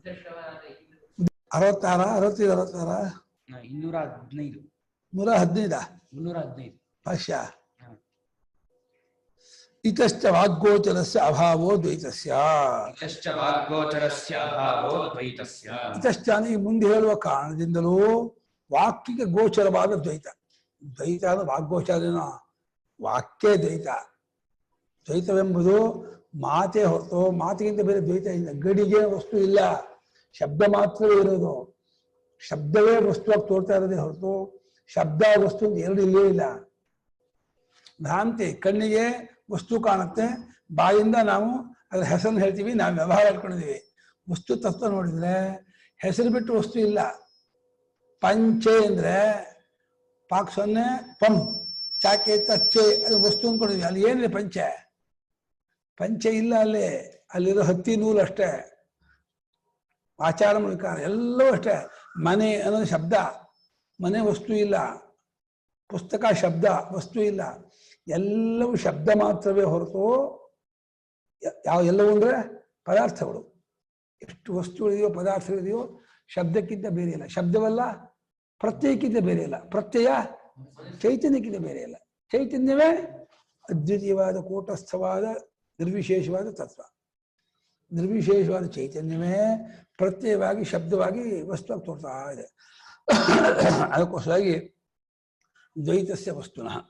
66 65 66 215 115 315 ಭಾಷ್ಯ ಇತಶ್ಚ ವಾಗ್ಗೋಚರಸ್ಯ ಅಭಾವೋ ದ್ವೈತಸ್ಯ ಇತಶ್ಚ ವಾಗ್ಗೋಚರಸ್ಯ ಅಭಾವೋ ದ್ವೈತಸ್ಯ ಇತಶ್ಚ ಈ ಮುಂದೆ ಹೇಳುವ ಕಾರಣದಿಂದಲೂ ವಾಕ್ಯಕ್ಕೆ ಗೋಚರವಾದ ದ್ವೈತ ದ್ವೈತ ಅಂದ್ರೆ ವಾಗ್ಗೋಚರನ ವಾಕ್ಯ ದ್ವೈತ ದ್ವೈತವೆಂಬುದು ಮಾತೇ ಹೊರತು ಮಾತಿಗಿಂತ ಬೇರೆ ದ್ವೈತ ಇಲ್ಲ ಗಡಿಗೆ ವಸ್ತು ಇಲ್ಲ ಶಬ್ದ ಮಾತ್ರವೇ ಇರೋದು ಶಬ್ದವೇ ವಸ್ತುವಾಗಿ ತೋರ್ತಾ ಇರೋದೇ ಹೊರತು ಶಬ್ದ ವಸ್ತು ಅಂತ ಎರಡು ಇಲ್ಲೇ ಇಲ್ಲ ಭ್ರಾಂತಿ ಕಣ್ಣಿಗೆ ವಸ್ತು ಕಾಣುತ್ತೆ ಬಾಯಿಂದ ನಾವು ಅದ್ರ ಹೆಸರನ್ನು ಹೇಳ್ತೀವಿ ನಾವು ವ್ಯವಹಾರ ಇಟ್ಕೊಂಡಿದ್ದೀವಿ ವಸ್ತು ತತ್ವ ನೋಡಿದ್ರೆ ಹೆಸರು ಬಿಟ್ಟು ವಸ್ತು ಇಲ್ಲ ಪಂಚೆ ಅಂದ್ರೆ ಪಾಕ್ ಸೊನ್ನೆ ಪಂ ಚಾಕೆ ತಚ್ಚೆ ಅದು ವಸ್ತು ಅಂದ್ಕೊಂಡಿದ್ವಿ ಅಲ್ಲಿ ಏನಿದೆ ಪಂಚೆ ಪಂಚೆ ಇಲ್ಲ ಅಲ್ಲಿರೋ ಹತ್ತಿ ನೂಲು ಅಷ್ಟೇ ಆಚಾರ ವಿಕಾರ ಎಲ್ಲವೂ ಅಷ್ಟೇ ಮನೆ ಅನ್ನೋದು ಶಬ್ದ ಮನೆ ವಸ್ತು ಇಲ್ಲ ಪುಸ್ತಕ ಶಬ್ದ ವಸ್ತು ಇಲ್ಲ ಎಲ್ಲವೂ ಶಬ್ದ ಮಾತ್ರವೇ ಹೊರತು ಎಲ್ಲವೂ ಅಂದ್ರೆ ಪದಾರ್ಥಗಳು ಎಷ್ಟು ವಸ್ತುಗಳಿದೆಯೋ ಪದಾರ್ಥಗಳಿದೆಯೋ ಶಬ್ದಕ್ಕಿಂತ ಬೇರೆ ಇಲ್ಲ ಶಬ್ದವಲ್ಲ ಪ್ರತ್ಯಯಕ್ಕಿಂತ ಬೇರೆ ಇಲ್ಲ ಪ್ರತ್ಯಯ ಚೈತನ್ಯಕ್ಕಿಂತ ಬೇರೆ ಇಲ್ಲ ಚೈತನ್ಯವೇ ಅದ್ವಿತೀಯವಾದ ಕೂಟಸ್ಥವಾದ ನಿರ್ವಿಶೇಷವಾದ ತತ್ವ ನಿರ್ವಿಶೇಷವಾದ ಚೈತನ್ಯವೇ ಪ್ರತ್ಯಯವಾಗಿ ಶಬ್ದವಾಗಿ ವಸ್ತುವಾಗಿ ತೋರ್ತಾ ಇದೆ ಅದಕ್ಕೋಸ್ಕರಾಗಿ ದ್ವೈತಸ್ಯ ವಸ್ತುನಃ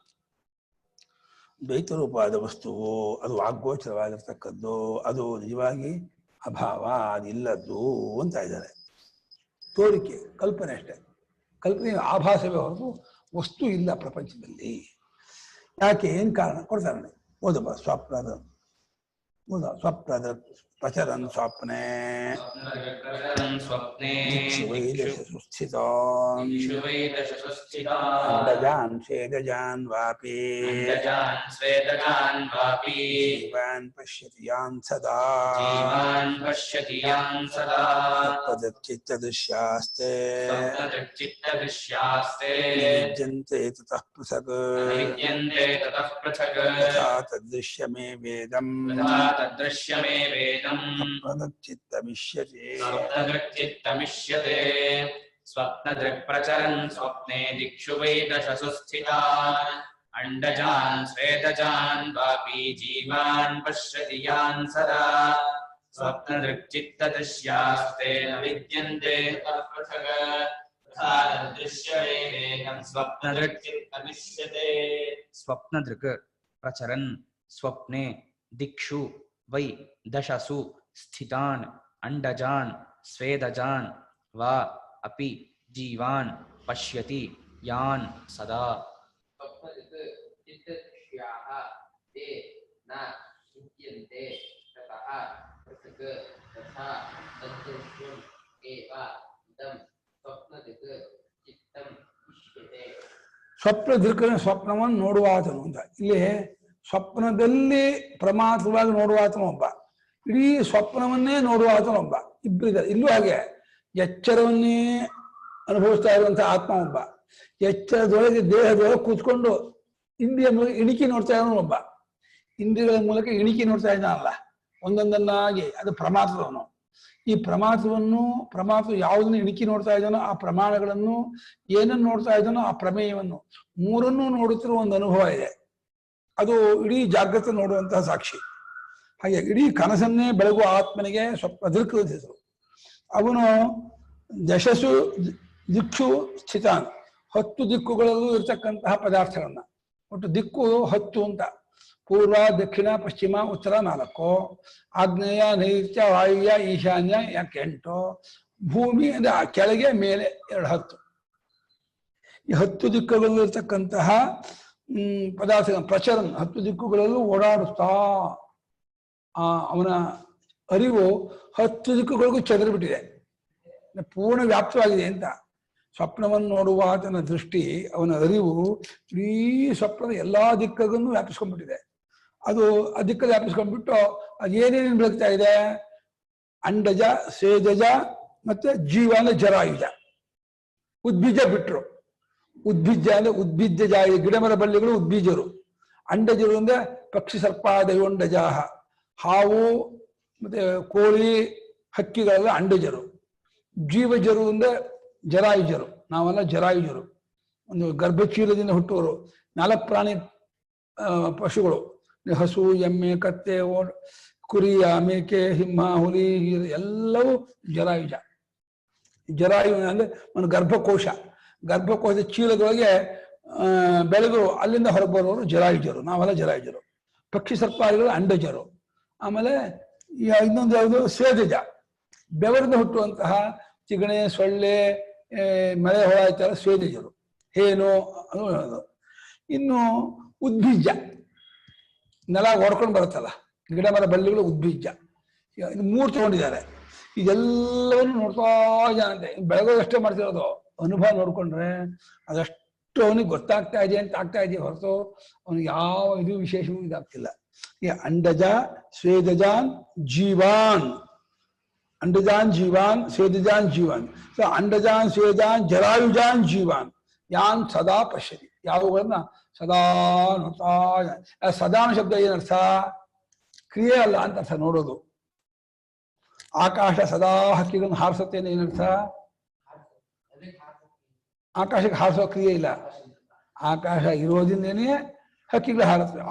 ದ್ವೈತ ರೂಪವಾದ ವಸ್ತುವು ಅದು ವಾಗ್ಗೋಚರವಾಗಿರ್ತಕ್ಕದ್ದು ಅದು ನಿಜವಾಗಿ ಅಭಾವ ಅದಿಲ್ಲದ್ದು ಅಂತ ಇದ್ದಾರೆ ತೋರಿಕೆ ಕಲ್ಪನೆ ಅಷ್ಟೇ ಕಲ್ಪನೆ ಆಭಾಸವೇ ಹೊರತು ವಸ್ತು ಇಲ್ಲ ಪ್ರಪಂಚದಲ್ಲಿ ಯಾಕೆ ಏನು ಕಾರಣ ಕೊಡ್ತಾರೆ ಓದಪ್ಪ ಸ್ವಪ್ನದ ಸ್ವಪ್ನದ ಪ್ರಚರನ್ ಸ್ವಪ್ನೆ ಸುಸ್ಥಿತಾನ್ ಸ್ವೇದಜಾನ್ ವಾಪಿ ಜೀವಾನ್ ಪಶ್ಯತಿ ಯಾನ್ ಸದಾ ತದಚ್ಚಿತ್ತದೃಶ್ಯಾಸ್ತೆ ವಿದ್ಯಂತೆ ತತಃ ಪೃಥಕ್ ಯಥಾ ತದೃಶ್ಯಮೇ ವೇದಂ ತದೃಶ್ಯಮೇ ವೇದಂ ಸ್ವಪ್ನದೃಕ್ಚಿತ್ತಮಿಷ್ಯತೆ ಸ್ವಪ್ನದೃಕ್ಪ್ರಚರನ್ ಸ್ವಪ್ನೆ ದಿಕ್ಷು ವೈ ದಶಸು ಸ್ಥಿತಾನ್ ಅಂಡಜಾನ್ ಸ್ವೇದಜಾನ್ ವಾಪಿ ಜೀವಾನ್ ಪಶ್ಯತಿ ಯಾನ್ ಸದಾ ಸ್ವಪ್ನದೃಕ್ಚಿತ್ತದೃಶ್ಯಾಸ್ತೆ ನ ವಿದ್ಯಂತೆ ತತಃ ಪೃಥಕ್ ಯಥಾ ತದೃಶ್ಯಮೇ ವೇದಂ ಸ್ವಪ್ನದೃಕ್ಚಿತ್ತಮಿಷ್ಯತೆ ಸ್ವಪ್ನದೃಕ್ ಪ್ರಚರನ್ ಸ್ವಪ್ನೆ ದಿಕ್ಷು ವೈ ದಶಸು ಸ್ಥಿತಾನ್ ಅಂಡಜಾನ್ ಸ್ವೇದಜಾನ್ ವಾ ಅಪಿ ಜೀವಾನ್ ಪಶ್ಯತಿ ಯಾನ್ ಸದಾ ಸ್ವಪ್ನ ದೃಕ್ಕಿನ ಸ್ವಪ್ನವನ್ನು ನೋಡುವಾತನು ಅಂತ ಇಲ್ಲಿ ಸ್ವಪ್ನದಲ್ಲಿ ಪ್ರಮಾತ್ರವಾಗಿ ನೋಡುವಾತನ ಒಬ್ಬ ಇಡೀ ಸ್ವಪ್ನವನ್ನೇ ನೋಡುವಾತನ ಒಬ್ಬ ಇಬ್ಬರಿದ್ದಾರೆ ಇಲ್ಲೂ ಹಾಗೆ ಎಚ್ಚರವನ್ನೇ ಅನುಭವಿಸ್ತಾ ಇರುವಂತಹ ಆತ್ಮ ಒಬ್ಬ ಎಚ್ಚರದೊಳಗೆ ದೇಹದೊಳಗೆ ಕೂತ್ಕೊಂಡು ಇಂದ್ರಿಯ ಮೂಲಕ ಇಣಿಕಿ ನೋಡ್ತಾ ಇರೋನು ಒಬ್ಬ ಇಂದ್ರಿಯಗಳ ಮೂಲಕ ಇಣಿಕಿ ನೋಡ್ತಾ ಇದ್ದಾನಲ್ಲ ಒಂದೊಂದನ್ನಾಗಿ ಅದು ಪ್ರಮಾತ್ರವನು ಈ ಪ್ರಮಾತ್ರ ಯಾವುದನ್ನು ಇಣಿಕಿ ನೋಡ್ತಾ ಇದ್ದಾನೋ ಆ ಪ್ರಮಾಣಗಳನ್ನು ಏನನ್ನು ನೋಡ್ತಾ ಇದ್ದಾನೋ ಆ ಪ್ರಮೇಯವನ್ನು ಮೂರನ್ನೂ ನೋಡುತ್ತಿರುವ ಒಂದು ಅನುಭವ ಇದೆ ಅದು ಇಡೀ ಜಾಗೃತ ನೋಡುವಂತಹ ಸಾಕ್ಷಿ ಹಾಗೆ ಇಡೀ ಕನಸನ್ನೇ ಬೆಳಗುವ ಆತ್ಮನಿಗೆ ಸ್ವಲ್ಪ ದೃಕ್ಕು ಹೆಸರು ಅವನು ದಶಸು ದಿಕ್ಷು ಸ್ಥಿತಾನ್ 10 ದಿಕ್ಕುಗಳಲ್ಲೂ ಇರ್ತಕ್ಕಂತಹ ಪದಾರ್ಥಗಳನ್ನ ಒಟ್ಟು ದಿಕ್ಕು 10 ಅಂತ ಪೂರ್ವ ದಕ್ಷಿಣ ಪಶ್ಚಿಮ ಉತ್ತರ 4 ಆಗ್ನೇಯ ನೈಋತ್ಯ ವಾಯುವ್ಯ ಈಶಾನ್ಯ 8 ಭೂಮಿ ಅಂದ್ರೆ ಕೆಳಗೆ ಮೇಲೆ 10 ಈ 10 ದಿಕ್ಕುಗಳಲ್ಲೂ ಇರ್ತಕ್ಕಂತಹ ಪದಾರ್ಥ ಪ್ರಚರನ್ 10 ದಿಕ್ಕುಗಳಲ್ಲೂ ಓಡಾಡುತ್ತಾ ಅವನ ಅರಿವು 10 ದಿಕ್ಕುಗಳಿಗೂ ಚದರಿಬಿಟ್ಟಿದೆ ಪೂರ್ಣ ವ್ಯಾಪ್ತವಾಗಿದೆ ಅಂತ ಸ್ವಪ್ನವನ್ನು ನೋಡುವ ಆತನ ದೃಷ್ಟಿ ಅವನ ಅರಿವು ಇಡೀ ಸ್ವಪ್ನದ ಎಲ್ಲಾ ದಿಕ್ಕನ್ನು ವ್ಯಾಪಿಸ್ಕೊಂಡ್ಬಿಟ್ಟಿದೆ ಅದು ಆ ದಿಕ್ಕಲ್ಲಿ ವ್ಯಾಪಿಸ್ಕೊಂಡ್ಬಿಟ್ಟು ಅದೇನೇನು ಬೆಳಗ್ತಾ ಇದೆ ಅಂಡಜ ಸ್ವೇದಜ ಮತ್ತೆ ಜೀವ ಅಂದ್ರೆ ಜರಾಯುಜ ಉದ್ಬೀಜ ಬಿಟ್ರು ಉದ್ಬೀಜ ಅಂದ್ರೆ ಉದ್ಬೀಜ ಜಾಯಿ ಗಿಡಮರ ಬಳ್ಳಿಗಳು ಉದ್ಬೀಜರು ಅಂಡಜರು ಅಂದ್ರೆ ಪಕ್ಷಿ ಸರ್ಪ ದೈವಂಡಜಾಹ ಹಾವು ಮತ್ತೆ ಕೋಳಿ ಹಕ್ಕಿಗಳೆಲ್ಲ ಅಂಡಜರು. ಜೀವಜರು ಅಂದ್ರೆ ಜರಾಯುಜರು, ನಾವೆಲ್ಲ ಜರಾಯುಜರು. ಒಂದು ಗರ್ಭಚೀಲದಿಂದ ಹುಟ್ಟುವರು. 4 ಪ್ರಾಣಿ ಪಶುಗಳು, ಹಸು, ಎಮ್ಮೆ, ಕತ್ತೆ, ಕುರಿ, ಮೇಕೆ, ಸಿಂಹ, ಹುಲಿ, ಎಲ್ಲವೂ ಜರಾಯುಜ. ಜರಾಯು ಅಂದ್ರೆ ಒಂದು ಗರ್ಭಕೋಶದ ಚೀಲದೊಳಗೆ ಬೆಳೆದು ಅಲ್ಲಿಂದ ಹೊರಬರುವವರು ಜರಾಯುಜರು, ನಾವೆಲ್ಲ ಜರಾಯುಜರು. ಪಕ್ಷಿ ಸರ್ಪಾದಿಗಳು ಅಂಡಜರು. ಆಮೇಲೆ ಇನ್ನೊಂದು ಯಾವುದು ಸ್ವೇದಜ, ಬೆವರಿಂದ ಹುಟ್ಟುವಂತಹ ಚಿಗಣೆ, ಸೊಳ್ಳೆ, ಮಳೆ ಹೊಳ ಇತ್ತರ ಸ್ವೇದಜರು. ಹೇನು ಅದು ಹೇಳೋದು. ಇನ್ನು ಉದ್ಬೀಜ, ನೆಲ ಹೊಡ್ಕೊಂಡು ಬರುತ್ತಲ್ಲ ಗಿಡ ಮರ ಬಳ್ಳಿಗಳು, ಉದ್ಬೀಜ. 3 ತಗೊಂಡಿದ್ದಾರೆ. ಇದೆಲ್ಲವನ್ನು ನೋಡ್ತಾ ಇದ್ದಾನಂತೆ. ಬೆಳಗೋದಷ್ಟೇ ಮಾಡ್ತಿರೋದು, ಅನುಭವ ನೋಡ್ಕೊಂಡ್ರೆ ಅದಷ್ಟು ಅವನಿಗೆ ಗೊತ್ತಾಗ್ತಾ ಇದೆ ಅಂತ ಆಗ್ತಾ ಇದೆಯಾ ಹೊರತು ಅವನಿಗೆ ಯಾವ ಇದು ವಿಶೇಷವೂ ಇದಾಗ್ತಿಲ್ಲ. ಈ ಅಂಡಜ, ಸ್ವೇದಜಾನ್, ಜೀವಾನ್. ಅಂಡಜಾನ್ ಜೀವಾನ್, ಸ್ವೇದಜಾನ್ ಜೀವಾನ್. ಸೊ ಅಂಡಜಾನ್, ಸ್ವೇದಜಾನ್, ಜರಾಯುಜಾನ್ ಜೀವಾನ್ ಯಾನ್ ಸದಾ ಪಶ್ಯತಿ. ಯಾವುಗಳನ್ನ ಸದಾ ನೋಡ್ತಾ. ಸದಾನ ಶಬ್ದ ಏನರ್ಥ? ಕ್ರಿಯೆ ಅಲ್ಲ ಅಂತ ಅರ್ಥ, ನೋಡೋದು. ಆಕಾಶ ಸದಾ ಹಕ್ಕಿಗಳನ್ನು ಹಾರಿಸುತ್ತೇನೆ ಏನರ್ಥ? ಆಕಾಶಕ್ಕೆ ಹಾರಿಸೋ ಕ್ರಿಯೆ ಇಲ್ಲ. ಆಕಾಶ ಇರೋದ್ರಿಂದೇನೆ ಹಕ್ಕಿಗಳು ಹಾರುತ್ತವೆ.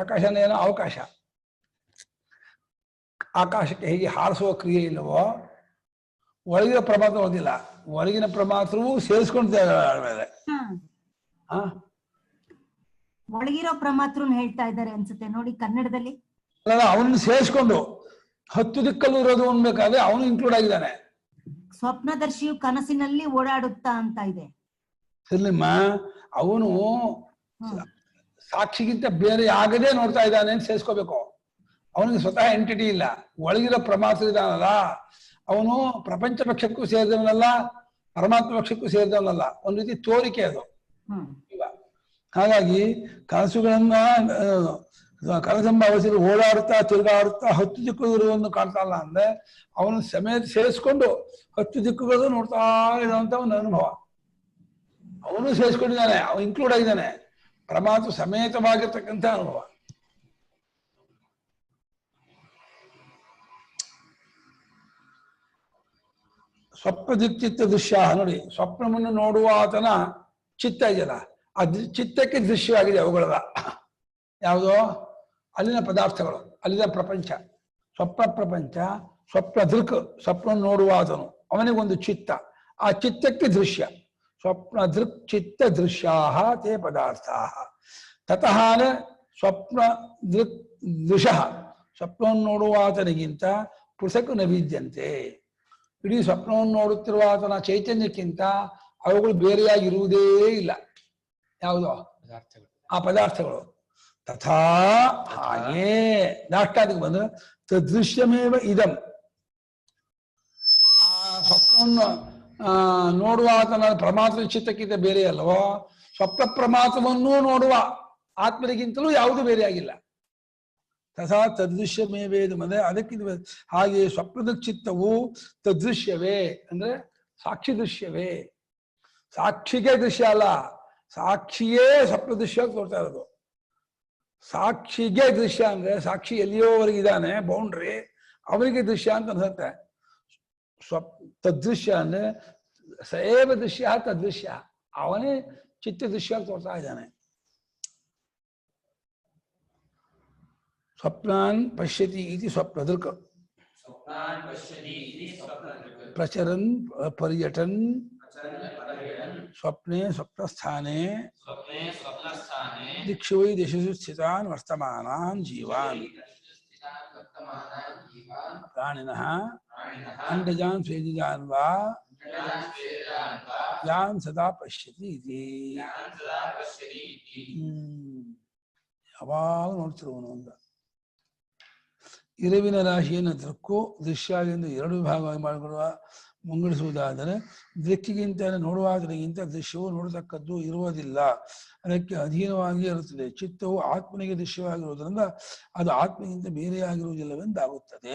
ಆಕಾಶನೇ ಏನೋ ಅವಕಾಶ. ಆಕಾಶಕ್ಕೆ ಹೇಗೆ ಹಾರಿಸುವ ಕ್ರಿಯೆ ಇಲ್ಲವೋ, ಒಳಗಿನ ಪ್ರಮಾತ್ರ ಓದಿಲ್ಲ, ಒಳಗಿನ ಪ್ರಮಾತ್ರವೂ ಸೇರಿಸ್ಕೊಳ್ತೇವೆ. ಒಳಗಿರೋ ಪ್ರಮಾತ್ರ ಹೇಳ್ತಾ ಇದ್ದಾರೆ ಅನ್ಸುತ್ತೆ ನೋಡಿ ಕನ್ನಡದಲ್ಲಿ. ಅವನನ್ನು ಸೇರಿಸ್ಕೊಂಡು 10 ದಿಕ್ಕಲ್ಲೂ ಇರೋದು ಅನ್ಬೇಕಾದ್ರೆ ಅವನು ಇನ್ಕ್ಲೂಡ್ ಆಗಿದ್ದಾನೆ. ಸ್ವಪ್ನದರ್ಶಿಯು ಕನಸಿನಲ್ಲಿ ಓಡಾಡುತ್ತಾ ಅಂತ ಇದೆ. ಸರಿಮ್ಮ, ಅವನು ಸಾಕ್ಷಿಗಿಂತ ಬೇರೆ ಆಗದೆ ನೋಡ್ತಾ ಇದ್ದಾನೆ ಅಂತ ಸೇರಿಸ್ಕೋಬೇಕು. ಅವನಿಗೆ ಸ್ವತಃ ಎಂಟಿಟಿ ಇಲ್ಲ. ಒಳಗಿರೋ ಪ್ರಮಾತ್ರ ಇದ್ದಾನಲ್ಲ, ಅವನು ಪ್ರಪಂಚ ಪಕ್ಷಕ್ಕೂ ಸೇರಿದವನಲ್ಲ, ಪರಮಾತ್ಮ ಪಕ್ಷಕ್ಕೂ ಸೇರಿದವನಲ್ಲ. ಒಂದು ರೀತಿ ತೋರಿಕೆ ಅದು. ಹಾಗಾಗಿ ಕನಸುಗಳನ್ನ ಕನಸಂಬ ಅವಸರ ಓಡಾಡುತ್ತಾ ತಿರುಗಾಡುತ್ತಾ 10 ದಿಕ್ಕುಗಳನ್ನು ಕಾಣ್ತಾಲ್ಲ ಅಂದ್ರೆ ಅವನು ಸಮೇತ ಸೇರಿಸ್ಕೊಂಡು 10 ದಿಕ್ಕುಗಳು ನೋಡ್ತಾ ಇರುವಂತ ಒಂದು ಅನುಭವ. ಅವನು ಸೇರಿಸ್ಕೊಂಡಿದ್ದಾನೆ, ಅವನು ಇನ್ಕ್ಲೂಡ್ ಆಗಿದ್ದಾನೆ. ಪರಮಾತ್ಮ ಸಮೇತವಾಗಿರ್ತಕ್ಕಂಥ ಅನುಭವ. ಸ್ವಪ್ನ ದಿಕ್ಚಿತ್ತ ದೃಶ್ಯ ನೋಡಿ. ಸ್ವಪ್ನವನ್ನು ನೋಡುವ ಆತನ ಚಿತ್ತ ಇದೆಯಲ್ಲ, ಆ ಚಿತ್ತಕ್ಕೆ ದೃಶ್ಯವಾಗಿದೆ ಅವುಗಳೆಲ್ಲ. ಯಾವುದೋ ಅಲ್ಲಿನ ಪದಾರ್ಥಗಳು, ಅಲ್ಲಿನ ಪ್ರಪಂಚ, ಸ್ವಪ್ನ ಪ್ರಪಂಚ. ಸ್ವಪ್ನ ದೃಕ್, ಸ್ವಪ್ನ ನೋಡುವ ಆತನು, ಅವನಿಗೊಂದು ಚಿತ್ತ, ಆ ಚಿತ್ತಕ್ಕೆ ದೃಶ್ಯ. ಸ್ವಪ್ನ ದೃಕ್ ಚಿತ್ತ ದೃಶ್ಯಾ ತೇ ಪದಾರ್ಥ. ತತಃ ಸ್ವಪ್ನ ದೃಕ್ ದೃಶಃ, ಸ್ವಪ್ನವನ್ನು ನೋಡುವ ಆತನಿಗಿಂತ ಪೃಥಕ್ ನ ವಿದ್ಯಂತೆ. ಇಡೀ ಸ್ವಪ್ನವನ್ನು ನೋಡುತ್ತಿರುವ ಆತನ ಚೈತನ್ಯಕ್ಕಿಂತ ಅವುಗಳು ಬೇರೆಯಾಗಿರುವುದೇ ಇಲ್ಲ. ಯಾವುದೋ ಆ ಪದಾರ್ಥಗಳು. ತಥಾ ಹಾಗೇ ದಾಷ್ಟಾದಿಗೆ ಬಂದು ತದೃಶ್ಯಮೇವ ಇದಂ. ಆ ಸ್ವಪ್ನವನ್ನು ನೋಡುವ ಆತನ ಪ್ರಮಾತ್ರ ಚಿತ್ತಕ್ಕಿಂತ ಬೇರೆ ಅಲ್ಲವೋ, ಸ್ವಪ್ನ ಪ್ರಮಾತ್ರವನ್ನೂ ನೋಡುವ ಆತ್ಮನಿಗಿಂತಲೂ ಯಾವುದು ಬೇರೆಯಾಗಿಲ್ಲ. ತಥಾ ತದೃಶ್ಯಮೇವೇದು ಅಂದ್ರೆ ಅದಕ್ಕಿಂತ ಹಾಗೆ ಸ್ವಪ್ನದ ಚಿತ್ತವು ತದೃಶ್ಯವೇ ಅಂದ್ರೆ ಸಾಕ್ಷಿ ದೃಶ್ಯವೇ. ಸಾಕ್ಷಿಗೆ ದೃಶ್ಯ ಅಲ್ಲ, ಸಾಕ್ಷಿಯೇ ಸ್ವಪ್ನ ದೃಶ್ಯ ತೋರ್ತಾ ಇರೋದು. ಸಾಕ್ಷಿಗೆ ದೃಶ್ಯ ಅಂದ್ರೆ ಸಾಕ್ಷಿ ಎಲ್ಲಿಯೋವರೆಗಿದ್ದಾನೆ ಬೌಂಡ್ರಿ, ಅವನಿಗೆ ದೃಶ್ಯ ಅಂತ ಅನ್ಸುತ್ತೆ. ತದೃಶ್ಯ ಅಂದ್ರೆ ಸೇವ ದೃಶ್ಯ ತದೃಶ್ಯ, ಅವನೇ ಚಿತ್ತ ದೃಶ್ಯ ತೋರ್ತಾ ಇದ್ದಾನೆ. ಸ್ವಪ್ನಾನ್ ಪಶ್ಯತಿ ಇತಿ ಸ್ವಪ್ನದೃಕ್ ಪ್ರಚರನ್ ಪರ್ಯಟನ್ ಸ್ವಪ್ನೆ ಸ್ವಪ್ನಸ್ಥಾನೆ ದಿಕ್ಷು ವೈ ದಿಶಸು ಸ್ಥಿತಾನ್ ವರ್ತಮಾನಾನ್ ಜೀವಾನ್ ಪ್ರಾಣಿನಃ ಅಂಡಜಾನ್ ಸ್ವೇದಜಾನ್ ವಾ ಯಾನ್ ಸದಾ ಪಶ್ಯತಿ ಇತಿ. ಯಾವಾಗ ನೋಡ್ತಿರುವನು ಅಂತ. ಇರವಿನ ರಾಶಿಯನ್ನು ದೃಕ್ಕು ದೃಶ್ಯ ಎಂದು 2 ವಿಭಾಗವಾಗಿ ಮಾಡಿಕೊಳ್ಳುವ ಮುಂಗಡಿಸುವುದಾದರೆ, ದೃಕ್ಕಿಗಿಂತ ನೋಡುವಾತನಿಗಿಂತ ದೃಶ್ಯವು ನೋಡತಕ್ಕದ್ದು ಇರುವುದಿಲ್ಲ, ಅದಕ್ಕೆ ಅಧೀನವಾಗಿ ಇರುತ್ತದೆ. ಚಿತ್ತವು ಆತ್ಮನಿಗೆ ದೃಶ್ಯವಾಗಿರುವುದರಿಂದ ಅದು ಆತ್ಮನಿಗಿಂತ ಬೇರೆಯಾಗಿರುವುದಿಲ್ಲವೆಂದಾಗುತ್ತದೆ.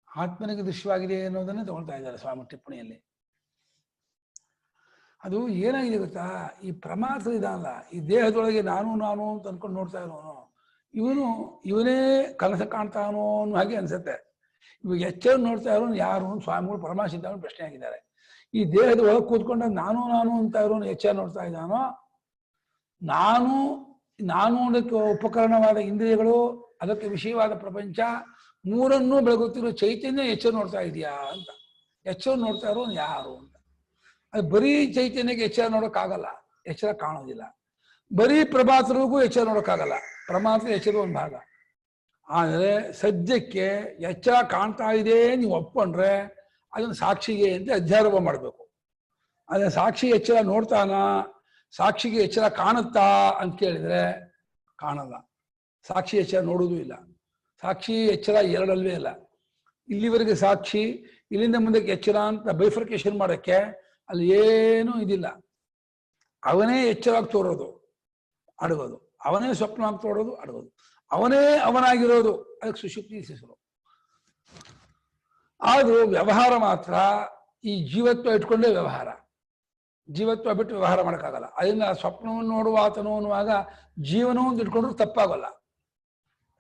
ಆತ್ಮನಿಗೆ ದೃಶ್ಯವಾಗಿದೆ ಅನ್ನೋದನ್ನೇ ತಗೊಳ್ತಾ ಇದ್ದಾರೆ ಸ್ವಾಮಿ ಟಿಪ್ಪಣಿಯಲ್ಲಿ. ಅದು ಏನಾಗಿದೆ ಗೊತ್ತಾ, ಈ ಪ್ರಮಾತ್ರ ಇದಾನಲ್ಲ, ಈ ದೇಹದೊಳಗೆ ನಾನು ನಾನು ಅಂತ ಅನ್ಕೊಂಡು ನೋಡ್ತಾ ಇರೋನು, ಇವನೇ ಕನಸ ಕಾಣ್ತಾನೋ ಅನ್ನೋ ಹಾಗೆ ಅನ್ಸುತ್ತೆ. ಇವಾಗ ಎಚ್ಚರ ನೋಡ್ತಾ ಇರೋನು ಯಾರು ಸ್ವಾಮಿಗಳು ಪರಮಾಸಿದ್ದ ಪ್ರಶ್ನೆ ಆಗಿದ್ದಾರೆ. ಈ ದೇಹದ ಒಳಗೆ ಕೂತ್ಕೊಂಡ ನಾನು ಅಂತ ಇರೋನು ಎಚ್ಚರ ನೋಡ್ತಾ ಇದ್ದಾನೋ, ನಾನು ಅದಕ್ಕೆ ಉಪಕರಣವಾದ ಇಂದ್ರಿಯಗಳು, ಅದಕ್ಕೆ ವಿಷಯವಾದ ಪ್ರಪಂಚ ಮೂರನ್ನೂ ಬೆಳಗುತ್ತಿರೋ ಚೈತನ್ಯ ಎಚ್ಚರ ನೋಡ್ತಾ ಇದೆಯಾ ಅಂತ. ಎಚ್ಚರ ನೋಡ್ತಾ ಇರೋನು ಯಾರು ಅಂತ. ಅದು ಬರೀ ಚೈತನ್ಯಕ್ಕೆ ಎಚ್ಚರ ನೋಡೋಕ್ಕಾಗಲ್ಲ, ಎಚ್ಚರ ಕಾಣೋದಿಲ್ಲ. ಬರೀ ಪ್ರಮಾತ್ರರಿಗೂ ಎಚ್ಚರ ನೋಡೋಕ್ಕಾಗಲ್ಲ, ಪ್ರಮಾತ್ರ ಎಚ್ಚರದ ಒಂದು ಭಾಗ. ಆದರೆ ಸದ್ಯಕ್ಕೆ ಎಚ್ಚರ ಕಾಣ್ತಾ ಇದೆ ನೀವು ಒಪ್ಕೊಂಡ್ರೆ ಅದನ್ನು ಸಾಕ್ಷಿಗೆ ಅಂತ ಅಧ್ಯಾರೋಪ ಮಾಡಬೇಕು. ಅದನ್ನ ಸಾಕ್ಷಿ ಎಚ್ಚರ ನೋಡ್ತಾನ, ಸಾಕ್ಷಿಗೆ ಎಚ್ಚರ ಕಾಣುತ್ತಾ ಅಂತ ಕೇಳಿದ್ರೆ ಕಾಣಲ್ಲ. ಸಾಕ್ಷಿ ಎಚ್ಚರ ನೋಡುವುದೂ ಇಲ್ಲ. ಸಾಕ್ಷಿ ಎಚ್ಚರ ಎರಡಲ್ವೇ ಇಲ್ಲ. ಇಲ್ಲಿವರೆಗೆ ಸಾಕ್ಷಿ, ಇಲ್ಲಿಂದ ಮುಂದಕ್ಕೆ ಎಚ್ಚರ ಅಂತ ಬೈಫರ್ಕೇಶನ್ ಮಾಡೋಕ್ಕೆ ಅಲ್ಲಿ ಏನೂ ಇದಿಲ್ಲ. ಅವನೇ ಎಚ್ಚರವಾಗಿ ತೋರೋದು, ಅಡಗೋದು. ಅವನೇ ಸ್ವಪ್ನವಾಗಿ ತೋರೋದು, ಅಡಗೋದು. ಅವನೇ ಅವನಾಗಿರೋದು, ಅದಕ್ಕೆ ಸುಷುಪ್ತಿ ಹೆಸರು. ಆದರೂ ವ್ಯವಹಾರ ಮಾತ್ರ ಈ ಜೀವತ್ವ ಇಟ್ಕೊಂಡೇ ವ್ಯವಹಾರ. ಜೀವತ್ವ ಬಿಟ್ಟು ವ್ಯವಹಾರ ಮಾಡೋಕ್ಕಾಗಲ್ಲ. ಅದರಿಂದ ಸ್ವಪ್ನವನ್ನು ನೋಡುವ ಆತನು ಅನ್ನುವಾಗ ಜೀವನವನ್ನು ಇಟ್ಕೊಂಡ್ರು ತಪ್ಪಾಗಲ್ಲ.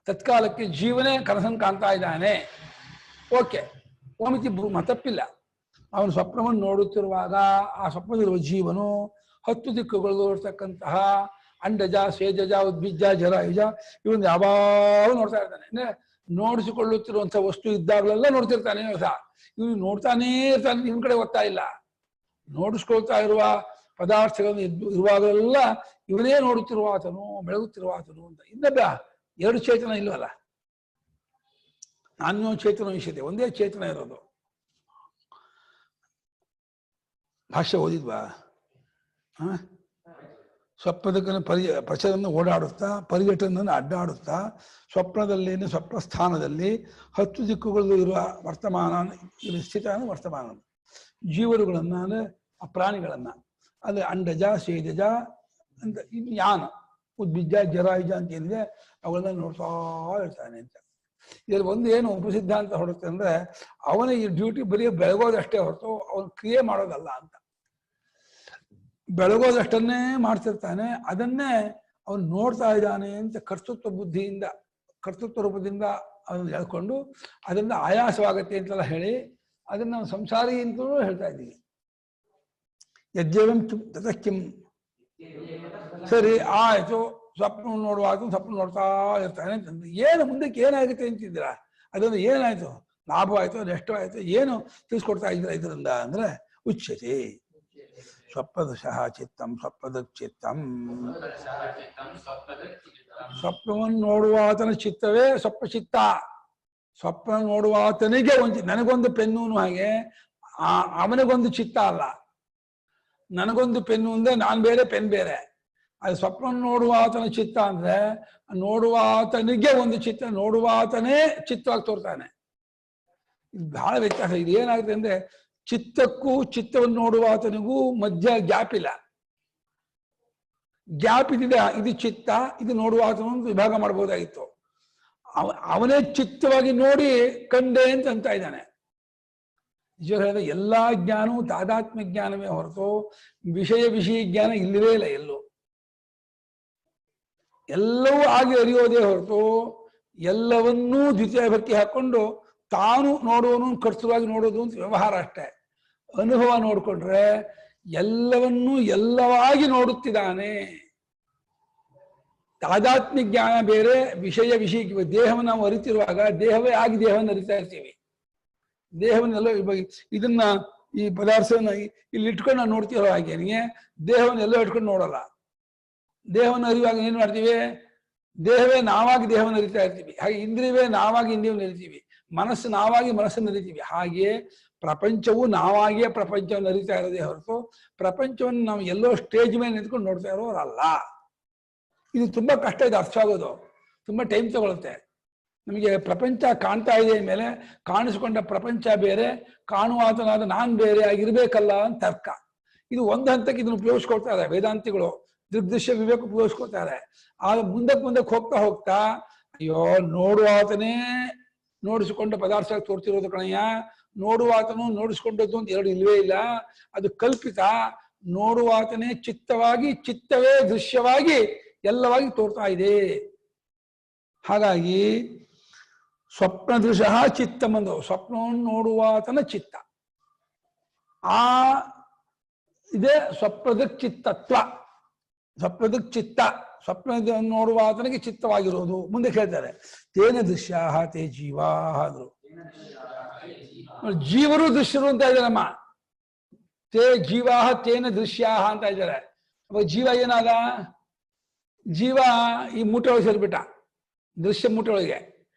ತತ್ಕಾಲಕ್ಕೆ ಜೀವನೇ ಕನಸನ್ನು ಕಾಣ್ತಾ ಇದ್ದಾನೆ, ಓಕೆ, ಓಮಿತಿ ತಪ್ಪಿಲ್ಲ. ಅವನು ಸ್ವಪ್ನವನ್ನು ನೋಡುತ್ತಿರುವಾಗ ಆ ಸ್ವಪ್ನದಲ್ಲಿರುವ ಜೀವನು 10 ದಿಕ್ಕುಗಳು ಇರ್ತಕ್ಕಂತಹ ಅಂಡಜ, ಸ್ವೇದಜ, ಉದ್ಭಿಜ, ಜರಾಯುಜ ಇವನು ಯಾವಾಗ ನೋಡ್ತಾ ಇರ್ತಾನೆ. ಅಂದ್ರೆ ನೋಡಿಸಿಕೊಳ್ಳುತ್ತಿರುವಂಥ ವಸ್ತು ಇದ್ದಾಗಲೆಲ್ಲ ನೋಡ್ತಿರ್ತಾನೆ. ಇವನು ನೋಡ್ತಾನೇ ಇರ್ತಾನೆ, ಇವನ ಕಡೆ ಓದ್ತಾ ಇಲ್ಲ. ನೋಡಿಸ್ಕೊಳ್ತಾ ಇರುವ ಪದಾರ್ಥಗಳನ್ನು ಇರುವಾಗಲೆಲ್ಲ ಇವನೇ ನೋಡುತ್ತಿರುವ ಆತನು, ಬೆಳಗುತ್ತಿರುವ ಆತನು ಅಂತ. ಇನ್ನೊಬ್ಬ 2 ಚೇತನ ಇಲ್ವಲ್ಲ, ನಾನ್ಯೋ ಚೇತನ ವಿಷಯತೆ, ಒಂದೇ ಚೇತನ ಇರೋದು. ಭಾಷ್ಯ ಓದಿದ್ವಾ? ಸ್ವಪ್ನದಕ್ಕನ್ನು ಪ್ರಚರನ್ನು ಓಡಾಡುತ್ತಾ, ಪರಿಘಟನನ್ನು ಅಡ್ಡಾಡುತ್ತಾ, ಸ್ವಪ್ನದಲ್ಲೇನೆ ಸ್ವಪ್ನ ಸ್ಥಾನದಲ್ಲಿ 10 ದಿಕ್ಕುಗಳು ಇರುವ ವರ್ತಮಾನ, ಸ್ಥಿತ ವರ್ತಮಾನ ಜೀವರುಗಳನ್ನ, ಅಂದರೆ ಆ ಪ್ರಾಣಿಗಳನ್ನ, ಅಲ್ಲಿ ಅಂಡಜ, ಸ್ವೇದಜ ಅಂತ ಯಾನ, ಉದ್ಭಿಜ, ಜರಾಯುಜ ಅಂತ ಏನಿದೆ ಅವುಗಳನ್ನ ನೋಡ್ತಾ ಇರ್ತಾನೆ ಅಂತ. ಇದರಲ್ಲಿ ಒಂದು ಏನು ಉಪಸಿದ್ಧಾಂತ ಹೊರಡುತ್ತೆ ಅಂದ್ರೆ, ಅವನ ಈ ಡ್ಯೂಟಿ ಬರೀ ಬೆಳಗೋದಷ್ಟೇ ಹೊರತು ಅವನು ಕ್ರಿಯೆ ಮಾಡೋದಲ್ಲ ಅಂತ. ಬೆಳಗೋದಷ್ಟನ್ನೇ ಮಾಡ್ತಿರ್ತಾನೆ, ಅದನ್ನೇ ಅವನು ನೋಡ್ತಾ ಇದ್ದಾನೆ ಅಂತ ಕರ್ತೃತ್ವ ಬುದ್ಧಿಯಿಂದ, ಕರ್ತೃತ್ವ ರೂಪದಿಂದ ಅದನ್ನು ಹೇಳ್ಕೊಂಡು ಅದರಿಂದ ಆಯಾಸವಾಗತ್ತೆ ಅಂತೆಲ್ಲ ಹೇಳಿ ಅದನ್ನ ನಾವು ಸಂಸಾರಿ ಅಂತಲೂ ಹೇಳ್ತಾ ಇದ್ದೀವಿ. ಯಜ್ಜೇವಂ ತತಃ ಸರಿ ಆಯ್ತು, ಸ್ವಪ್ನ ನೋಡುವಾಗ ಸ್ವಪ್ನ ನೋಡ್ತಾ ಇರ್ತಾನೆ ಅಂತಂದ್ರೆ ಏನು ಮುಂದಕ್ಕೆ ಏನಾಗುತ್ತೆ ಅಂತಿದ್ದೀರಾ? ಅದರಿಂದ ಏನಾಯ್ತು? ಲಾಭ ಆಯ್ತು, ನಷ್ಟ ಆಯ್ತು, ಏನು ತಿಳಿಸ್ಕೊಡ್ತಾ ಇದ್ದೀರಾ ಇದರಿಂದ ಅಂದ್ರೆ ಉಚ್ಯತೆ ಸ್ವಪ್ನದಶಃ ಚಿತ್ತಂ ಸ್ವಪ್ನದಕ್ ಚಿತ್ತಂ. ಸ್ವಪ್ನವನ್ನು ನೋಡುವ ಆತನ ಚಿತ್ತವೇ ಸ್ವಪ್ನ ಚಿತ್ತ. ಸ್ವಪ್ನ ನೋಡುವ ಆತನಿಗೆ ನನಗೊಂದು ಪೆನ್ನು ಹಾಗೆ ಅವನಿಗೊಂದು ಚಿತ್ತ ಅಲ್ಲ. ನನಗೊಂದು ಪೆನ್ನು ಅಂದ್ರೆ ನಾನು ಬೇರೆ, ಪೆನ್ ಬೇರೆ. ಅದು ಸ್ವಪ್ನ ನೋಡುವ ಆತನ ಚಿತ್ತ ಅಂದ್ರೆ ನೋಡುವ ಆತನಿಗೆ ಒಂದು ಚಿತ್ತ, ನೋಡುವ ಆತನೇ ಚಿತ್ತವಾಗಿ ತೋರ್ತಾನೆ. ಇದು ಬಹಳ ವ್ಯತ್ಯಾಸ. ಇದು ಏನಾಗುತ್ತೆ ಅಂದ್ರೆ, ಚಿತ್ತಕ್ಕೂ ಚಿತ್ತವನ್ನು ನೋಡುವ ಆತನಿಗೂ ಮಧ್ಯ ಗ್ಯಾಪ್ ಇಲ್ಲ. ಗ್ಯಾಪ್ ಇದಿದೆ. ಇದು ಚಿತ್ತ, ಇದು ನೋಡುವ ಆತನೊಂದು ವಿಭಾಗ ಮಾಡ್ಬೋದಾಗಿತ್ತು. ಅವನೇ ಚಿತ್ತವಾಗಿ ನೋಡಿ ಕಂಡೆ ಅಂತ ಇದ್ದಾನೆ. ನಿಜ ಹೇಳಿದ್ರೆ ಎಲ್ಲಾ ಜ್ಞಾನವೂ ತಾದಾತ್ಮ್ಯ ಜ್ಞಾನವೇ ಹೊರತು ವಿಷಯ ಜ್ಞಾನ ಇಲ್ಲವೇ ಇಲ್ಲ. ಎಲ್ಲವೂ ಆಗಿ ಅರಿಯೋದೇ ಹೊರತು ಎಲ್ಲವನ್ನೂ ದ್ವಿತೀಯ ಭಕ್ತಿ ಹಾಕೊಂಡು ತಾನು ನೋಡುವನು ಕರ್ತೃವಾಗಿ ನೋಡೋದು ಅಂತ ವ್ಯವಹಾರ ಅಷ್ಟೇ. ಅನುಭವ ನೋಡ್ಕೊಂಡ್ರೆ ಎಲ್ಲವನ್ನೂ ಎಲ್ಲವಾಗಿ ನೋಡುತ್ತಿದ್ದಾನೆ. ತಾದಾತ್ಮ್ಯ ಜ್ಞಾನ ಬೇರೆ, ವಿಷಯ ದೇಹವನ್ನು ನಾವು ಅರಿತಿರುವಾಗ ದೇಹವೇ ಆಗಿ ದೇಹವನ್ನು ಅರಿತಾ ಇರ್ತೀವಿ. ದೇಹವನ್ನೆಲ್ಲ ಇದನ್ನ ಈ ಪದಾರ್ಥವನ್ನ ಇಲ್ಲಿ ಇಟ್ಕೊಂಡು ನಾವು ನೋಡ್ತಿರೋ ಹಾಗೇನಿಗೆ ದೇಹವನ್ನೆಲ್ಲ ಇಟ್ಕೊಂಡು ನೋಡಲ್ಲ. ದೇಹವನ್ನು ಅರಿಯುವಾಗ ಏನ್ ಮಾಡ್ತೀವಿ? ದೇಹವೇ ನಾವಾಗಿ ದೇಹವನ್ನು ಅರಿತಾ ಇರ್ತೀವಿ. ಹಾಗೆ ಇಂದ್ರಿಯವೇ ನಾವಾಗಿ ಇಂದ್ರಿಯವನ್ನು ಅರಿತೀವಿ. ಮನಸ್ಸು ನಾವಾಗಿ ಮನಸ್ಸನ್ನು ಅರಿತೀವಿ. ಹಾಗೆಯೇ ಪ್ರಪಂಚವು ನಾವಾಗಿಯೇ ಪ್ರಪಂಚವನ್ನು ಅರಿತಾ ಇರೋದೇ ಹೊರತು ಪ್ರಪಂಚವನ್ನು ನಾವು ಎಲ್ಲೋ ಸ್ಟೇಜ್ ಮೇಲೆ ನಿಂತ್ಕೊಂಡು ನೋಡ್ತಾ ಇರೋರಲ್ಲ. ಇದು ತುಂಬಾ ಕಷ್ಟ, ಇದು ಅರ್ಥ ಆಗೋದು ತುಂಬಾ ಟೈಮ್ ತಗೊಳುತ್ತೆ. ನಮಗೆ ಪ್ರಪಂಚ ಕಾಣ್ತಾ ಇದೆ ಮೇಲೆ ಕಾಣಿಸ್ಕೊಂಡ ಪ್ರಪಂಚ ಬೇರೆ, ಕಾಣುವಾತನಾದ ನಾನ್ ಬೇರೆ ಆಗಿರ್ಬೇಕಲ್ಲ ಅಂತ ತರ್ಕ. ಇದು ಒಂದು ಹಂತಕ್ಕೆ ಇದನ್ನು ಉಪಯೋಗಿಸ್ಕೊಳ್ತಾರೆ ವೇದಾಂತಿಗಳು. ದೃಗ್ದೃಶ್ಯ ವಿವೇಕ ಉಪಯೋಗಿಸ್ಕೊಳ್ತಾರೆ. ಆಗ ಮುಂದಕ್ಕೆ ಹೋಗ್ತಾ ಅಯ್ಯೋ ನೋಡುವಾತನೇ ನೋಡಿಸಿಕೊಂಡ ಪದಾರ್ಥ ತೋರ್ತಿರೋದು ಕಣಯ್ಯ, ನೋಡುವಾತನು ನೋಡಿಸ್ಕೊಂಡದ್ದು ಅಂತ ಎರಡು ಇಲ್ವೇ ಇಲ್ಲ, ಅದು ಕಲ್ಪಿತ. ನೋಡುವಾತನೇ ಚಿತ್ತವಾಗಿ, ಚಿತ್ತವೇ ದೃಶ್ಯವಾಗಿ ಎಲ್ಲವಾಗಿ ತೋರ್ತಾ ಇದೆ. ಹಾಗಾಗಿ ಸ್ವಪ್ನದೃಶ ಚಿತ್ತಮಂದು, ಸ್ವಪ್ನವನ್ನು ನೋಡುವಾತನ ಚಿತ್ತ. ಆ ಇದೇ ಸ್ವಪ್ನದಕ್ ಚಿತ್ತತ್ವ, ಸ್ವಪ್ನದಕ್ ಚಿತ್ತ, ಸ್ವಪ್ನ ನೋಡುವಾತನಿಗೆ ಚಿತ್ತವಾಗಿರೋದು. ಮುಂದೆ ಹೇಳ್ತಾರೆ ತೇನ ದೃಶ್ಯಾ ತೇ ಜೀವಾ ಅಂದ್ರು. ಜೀವರು ದೃಶ್ಯರು ಅಂತ ಇದ್ದಾರಮ್ಮ. ತೇ ಜೀವಾ ತೇನ ದೃಶ್ಯಾ ಅಂತ ಇದ್ದಾರೆ. ಅವಾಗ ಜೀವ ಏನಾದ? ಜೀವ ಈ ಮೂಟೆಯೊಳಗೆ ಸೇರ್ಬಿಟ್ಟ, ದೃಶ್ಯ ಮೂಟೆಯೊಳಗೆ.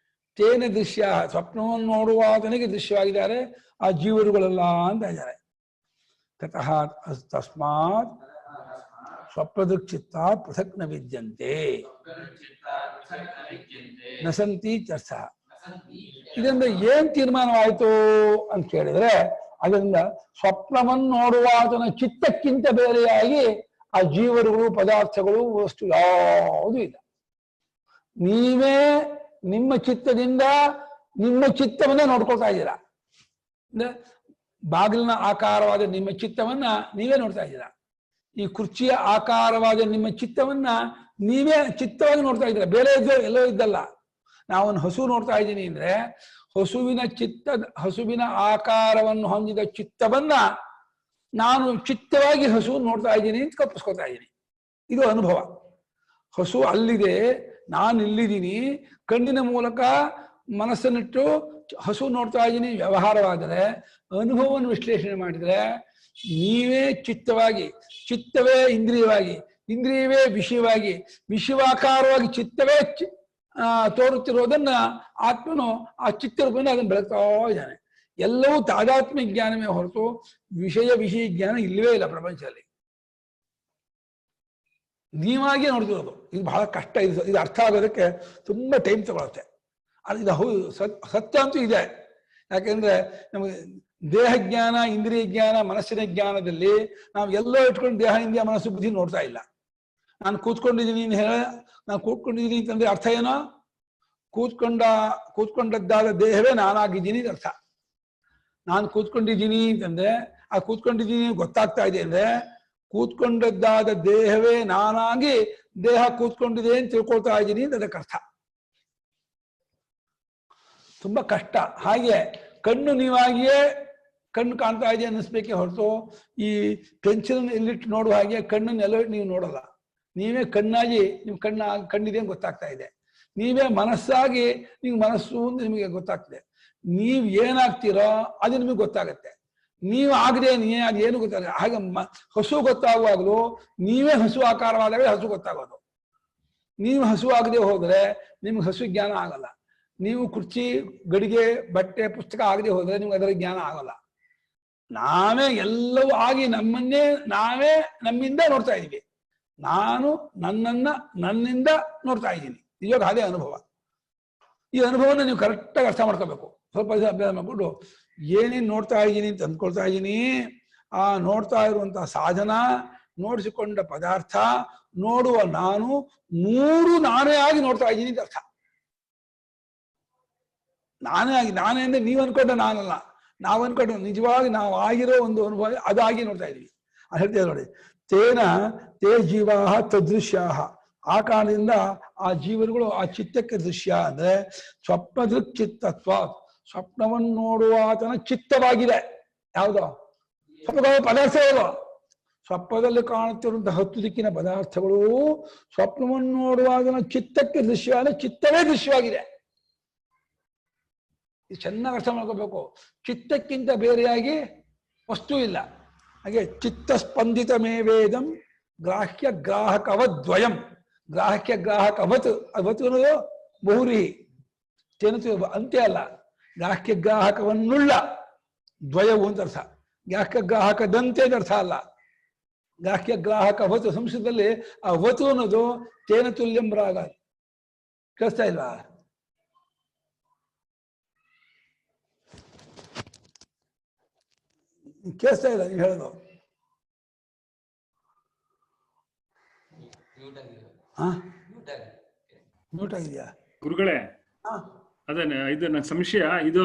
ತೇನ ದೃಶ್ಯ, ಸ್ವಪ್ನವನ್ನು ನೋಡುವಾತನಿಗೆ ದೃಶ್ಯವಾಗಿದ್ದಾರೆ ಆ ಜೀವರುಗಳೆಲ್ಲ ಅಂತ ಇದ್ದಾರೆ. ತತಃ ತಸ್ಮಾತ್ ಸ್ವಪ್ನದೃಕ್ ಚಿತ್ತ ಪೃಥಕ್ ನ ವಿದ್ಯಂತೆ ನಸಂತಿ ಚರ್ಚ. ಇದರಿಂದ ಏನ್ ತೀರ್ಮಾನವಾಯಿತು ಅಂತ ಕೇಳಿದ್ರೆ, ಅದರಿಂದ ಸ್ವಪ್ನವನ್ನು ನೋಡುವಾತನ ಚಿತ್ತಕ್ಕಿಂತ ಬೇರೆಯಾಗಿ ಆ ಜೀವರುಗಳು, ಪದಾರ್ಥಗಳು, ವಸ್ತು ಯಾವುದೂ ಇಲ್ಲ. ನೀವೇ ನಿಮ್ಮ ಚಿತ್ತದಿಂದ ನಿಮ್ಮ ಚಿತ್ತವನ್ನೇ ನೋಡ್ಕೊಳ್ತಾ ಇದ್ದೀರಾ. ಅಂದ್ರೆ ಬಾಗಿಲಿನ ಆಕಾರವಾದ ನಿಮ್ಮ ಚಿತ್ತವನ್ನ ನೀವೇ ನೋಡ್ತಾ ಇದ್ದೀರಾ. ಈ ಕುರ್ಚಿಯ ಆಕಾರವಾದ ನಿಮ್ಮ ಚಿತ್ತವನ್ನ ನೀವೇ ಚಿತ್ತವಾಗಿ ನೋಡ್ತಾ ಇದ್ದೀರಾ. ಬೇರೆ ಎಲ್ಲೋ ಇದ್ದಲ್ಲ. ನಾವೊಂದು ಹಸು ನೋಡ್ತಾ ಇದ್ದೀನಿ ಅಂದ್ರೆ ಹಸುವಿನ ಆಕಾರವನ್ನು ಹೊಂದಿದ ಚಿತ್ತವನ್ನ ನಾನು ಚಿತ್ತವಾಗಿ ಹಸು ನೋಡ್ತಾ ಇದ್ದೀನಿ ಅಂತ ಕಪ್ಪಿಸ್ಕೊತಾ ಇದ್ದೀನಿ. ಇದು ಅನುಭವ. ಹಸು ಅಲ್ಲಿದೆ, ನಾನು ಇಲ್ಲಿದ್ದೀನಿ. ಕಣ್ಣಿನ ಮೂಲಕ ಮನಸ್ಸನ್ನಿಟ್ಟು ಹಸು ನೋಡ್ತಾ ಇದ್ದೀನಿ ವ್ಯವಹಾರವಾದರೆ, ಅನುಭವವನ್ನು ವಿಶ್ಲೇಷಣೆ ಮಾಡಿದರೆ ನೀವೇ ಚಿತ್ತವಾಗಿ, ಚಿತ್ತವೇ ಇಂದ್ರಿಯವಾಗಿ, ಇಂದ್ರಿಯವೇ ವಿಷಯವಾಗಿ, ವಿಷಯವಾಕಾರವಾಗಿ ಚಿತ್ತವೇ ತೋರುತ್ತಿರೋದನ್ನ ಆತ್ಮನು ಆ ಚಿತ್ತರೂಪದಿಂದ ಅದನ್ನು ಬೆಳಗ್ತಾ ಇದ್ದಾನೆ. ಎಲ್ಲವೂ ತಾದಾತ್ಮ್ಯ ಜ್ಞಾನವೇ ಹೊರತು ವಿಷಯ ಜ್ಞಾನ ಇಲ್ಲವೇ ಇಲ್ಲ ಪ್ರಪಂಚದಲ್ಲಿ. ನೀವಾಗೇ ನೋಡ್ತಿರೋದು. ಇದು ಬಹಳ ಕಷ್ಟ. ಇದು ಅರ್ಥ ಆಗೋದಕ್ಕೆ ತುಂಬಾ ಟೈಮ್ ತಗೊಳುತ್ತೆ. ಇದು ಸತ್ಯ ಅಂತೂ ಇದೆ. ಯಾಕೆಂದ್ರೆ ನಮಗೆ ದೇಹ ಜ್ಞಾನ, ಇಂದ್ರಿಯ ಜ್ಞಾನ, ಮನಸ್ಸಿನ ಜ್ಞಾನದಲ್ಲಿ ನಾವು ಎಲ್ಲೋ ಇಟ್ಕೊಂಡು ದೇಹ, ಇಂದ್ರಿಯ, ಮನಸ್ಸು, ಬುದ್ಧಿ ನೋಡ್ತಾ ಇಲ್ಲ. ನಾನು ಕೂತ್ಕೊಂಡಿದ್ದೀನಿ ನಾನು ಕೂತ್ಕೊಂಡಿದ್ದೀನಿ ಅಂತಂದ್ರೆ ಅರ್ಥ ಏನೋ? ಕೂತ್ಕೊಂಡದ್ದಾದ ದೇಹವೇ ನಾನಾಗಿದ್ದೀನಿ ಅರ್ಥ. ನಾನು ಕೂತ್ಕೊಂಡಿದ್ದೀನಿ ಅಂತಂದ್ರೆ ಆ ಕೂತ್ಕೊಂಡಿದ್ದೀನಿ ಗೊತ್ತಾಗ್ತಾ ಇದೆ ಅಂದ್ರೆ ಕೂತ್ಕೊಂಡದ್ದಾದ ದೇಹವೇ ನಾನಾಗಿ ದೇಹ ಕೂತ್ಕೊಂಡಿದೆ ಅಂತ ತಿಳ್ಕೊಳ್ತಾ ಇದ್ದೀನಿ ಅಂತ ಅದಕ್ಕೆ ಅರ್ಥ. ತುಂಬಾ ಕಷ್ಟ. ಹಾಗೆ ಕಣ್ಣು ನೀವಾಗಿಯೇ ಕಣ್ಣು ಕಾಣ್ತಾ ಇದೆ ಅನ್ನಿಸ್ಬೇಕೇ ಹೊರತು ಈ ಪೆನ್ಸಿಲ್ ಎಲ್ಲಿಟ್ಟು ನೋಡುವ ಹಾಗೆ ಕಣ್ಣನ್ನೆಲ್ಲ ನೀವು ನೋಡಲ್ಲ. ನೀವೇ ಕಣ್ಣಾಗಿ ನಿಮ್ ಕಣ್ಣಿದೆ ಅಂತ ಗೊತ್ತಾಗ್ತಾ ಇದೆ. ನೀವೇ ಮನಸ್ಸಾಗಿ ನಿಮ್ಗೆ ಮನಸ್ಸು ಅಂತ ನಿಮಗೆ ಗೊತ್ತಾಗ್ತದೆ. ನೀವ್ ಏನಾಗ್ತೀರೋ ಅದು ನಿಮಗೆ ಗೊತ್ತಾಗತ್ತೆ. ನೀವು ಆಗದೆ ಅದೇನು ಗೊತ್ತಾಗ. ಹಾಗೆ ಹಸು ಗೊತ್ತಾಗುವಾಗಲೂ ನೀವೇ ಹಸು ಆಕಾರವಾದಾಗ ಹಸು ಗೊತ್ತಾಗೋದು. ನೀವು ಹಸು ಆಗದೆ ಹೋದ್ರೆ ನಿಮ್ಗೆ ಹಸು ಜ್ಞಾನ ಆಗಲ್ಲ. ನೀವು ಕುರ್ಚಿ, ಗಡಿಗೆ, ಬಟ್ಟೆ, ಪುಸ್ತಕ ಆಗದೆ ಹೋದ್ರೆ ನಿಮ್ಗೆ ಅದರ ಜ್ಞಾನ ಆಗಲ್ಲ. ನಾವೇ ಎಲ್ಲವೂ ಆಗಿ ನಾವೇ ನಮ್ಮಿಂದ ನೋಡ್ತಾ ಇದೀವಿ. ನಾನು ನನ್ನಿಂದ ನೋಡ್ತಾ ಇದ್ದೀನಿ. ಇವಾಗ ಅದೇ ಅನುಭವ. ಈ ಅನುಭವನ ನೀವು ಕರೆಕ್ಟಾಗಿ ಅರ್ಥ ಮಾಡ್ಕೋಬೇಕು. ಸ್ವಲ್ಪ ಅಭ್ಯಾಸ ಮಾಡ್ಬಿಟ್ಟು ಏನೇನು ನೋಡ್ತಾ ಇದ್ದೀನಿ ಅಂತ ಅಂದ್ಕೊಳ್ತಾ ಇದ್ದೀನಿ, ಆ ನೋಡ್ತಾ ಇರುವಂತಹ ಸಾಧನ, ನೋಡಿಸಿಕೊಂಡ ಪದಾರ್ಥ, ನೋಡುವ ನಾನು, ಮೂರು ನಾನೇ ಆಗಿ ನೋಡ್ತಾ ಇದ್ದೀನಿ ಅಂತ ಅರ್ಥ. ನಾನೇ ಅಂದ್ರೆ ನೀವು ಅನ್ಕೊಂಡ ನಾನಲ್ಲ. ನಾವು ಅನ್ಕೊಂಡು ನಿಜವಾಗಿ ನಾವು ಆಗಿರೋ ಒಂದು ಅನುಭವ ಅದಾಗಿ ನೋಡ್ತಾ ಇದೀವಿ. ಹೇಳ್ತೇವೆ ನೋಡಿ, ತೇ ಜೀವಾ ತದೃಶ್ಯ. ಆ ಕಾರಣದಿಂದ ಆ ಜೀವರುಗಳು ಆ ಚಿತ್ತಕ್ಕೆ ದೃಶ್ಯ ಅಂದ್ರೆ ಸ್ವಪ್ನದೃಕ್ ಚಿತ್ತತ್ವ. ಸ್ವಪ್ನವನ್ನು ನೋಡುವಾತನ ಚಿತ್ತವಾಗಿದೆ. ಯಾವುದೋ ಸ್ವಪ್ನದ ಪದಾರ್ಥಗಳು, ಸ್ವಪ್ನದಲ್ಲಿ ಕಾಣುತ್ತಿರುವಂತಹ 10 ದಿಕ್ಕಿನ ಪದಾರ್ಥಗಳು ಸ್ವಪ್ನವನ್ನು ನೋಡುವಾತನ ಚಿತ್ತಕ್ಕೆ ದೃಶ್ಯ ಅಂದ್ರೆ ಚಿತ್ತವೇ ದೃಶ್ಯವಾಗಿದೆ. ಇದು ಚೆನ್ನಾಗಿ ಅರ್ಥ ಮಾಡ್ಕೋಬೇಕು. ಚಿತ್ತಕ್ಕಿಂತ ಬೇರೆಯಾಗಿ ವಸ್ತು ಇಲ್ಲ. ಹಾಗೆ ಚಿತ್ತ ಸ್ಪಂದಿತ ಮೇವೇದಂ ಗ್ರಾಹ್ಯ ಗ್ರಾಹಕವದ್ವಯಂ. ಗ್ರಾಹಕ್ಯ ಗ್ರಾಹಕವತ್, ಅವತ್ತು ಅನ್ನೋದು ಬಹುರಿ ತೇನತು ಅಂತ್ಯ ಅಲ್ಲ. ಗ್ರಾಹ್ಯ ಗ್ರಾಹಕವನ್ನುಳ್ಳ ದ್ವಯವು ಅಂತ ಅರ್ಥ. ಗ್ರಾಹ್ಯ ಗ್ರಾಹಕದಂತೆ ಅಂತ ಅರ್ಥ ಅಲ್ಲ. ಗ್ರಾಹ್ಯ ಗ್ರಾಹಕ ವತು. ಸಂಸ್ಕೃತದಲ್ಲಿ ಆ ವತು ಅನ್ನೋದು ತೇನ ತುಲ್ಯಂ ರಾಗ. ಕೇಳಿಸ್ತಾ ಇಲ್ವಾ? ಕೇಳಿಸ್ತಾ ಇಲ್ಲ ನೀವು ಹೇಳೋದು? ಮ್ಯೂಟ್ ಆಗಿದೆಯಾ ಗುರುಗಳೇ? ಅದೇ ಇದು ನನ್ನ ಸಂಶಯ. ಇದು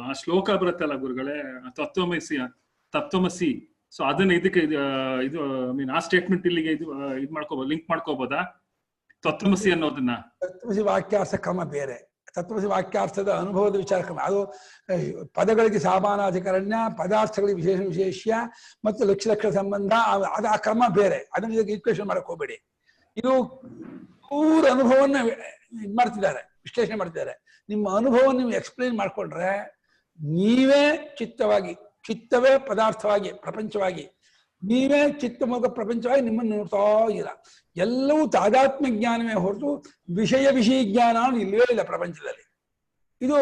ಆ ಶ್ಲೋಕ ಬರುತ್ತಲ್ಲ ಗುರುಗಳೇ, ತತ್ವಮಸಿ. ಸೊ ಅದನ್ನ ಇದಕ್ಕೆ ಇದು ಮೀನ್ ಆ ಸ್ಟೇಟ್ಮೆಂಟ್ ಇಲ್ಲಿಗೆ ಇದು ಮಾಡ್ಕೋಬಹುದು, ಲಿಂಕ್ ಮಾಡ್ಕೋಬಹುದಾ? ತತ್ವಮಸಿ ಅನ್ನೋದನ್ನ. ತತ್ವಮಸಿ ವಾಕ್ಯಾರ್ಥ ಕ್ರಮ ಬೇರೆ. ತತ್ವಸಿ ವಾಕ್ಯಾರ್ಥದ ಅನುಭವದ ವಿಚಾರ ಕ್ರಮ. ಅದು ಪದಗಳಿಗೆ ಸಾಮಾನಾಧಿಕರಣ್ಯ, ಪದಾರ್ಥಗಳಿಗೆ ವಿಶೇಷ ವಿಶೇಷ್ಯ ಮತ್ತು ಲಕ್ಷ ಸಂಬಂಧ, ಅದು ಆ ಕ್ರಮ ಬೇರೆ. ಅದನ್ನ ಇದಕ್ಕೆ ಈಕ್ವೇಷನ್ ಮಾಡಕ್ ಹೋಗ್ಬೇಡಿ. ಇದು ಪೂರ ಅನುಭವನ್ನ ಇದು ಮಾಡ್ತಿದ್ದಾರೆ, ವಿಶ್ಲೇಷಣೆ ಮಾಡ್ತಿದ್ದಾರೆ. ನಿಮ್ಮ ಅನುಭವವನ್ನು ನೀವು ಎಕ್ಸ್ಪ್ಲೇನ್ ಮಾಡ್ಕೊಂಡ್ರೆ ನೀವೇ ಚಿತ್ತವಾಗಿ, ಚಿತ್ತವೇ ಪದಾರ್ಥವಾಗಿ ಪ್ರಪಂಚವಾಗಿ, ನೀವೇ ಚಿತ್ತ ಮೂಲಕ ಪ್ರಪಂಚವಾಗಿ ನಿಮ್ಮನ್ನು ನೋಡ್ತಾ ಇಲ್ಲ. ಎಲ್ಲವೂ ತಾದಾತ್ಮ್ಯ ಜ್ಞಾನವೇ ಹೊರತು ವಿಷಯ ಜ್ಞಾನ ಇಲ್ಲವೇ ಇಲ್ಲ ಪ್ರಪಂಚದಲ್ಲಿ. ಇದು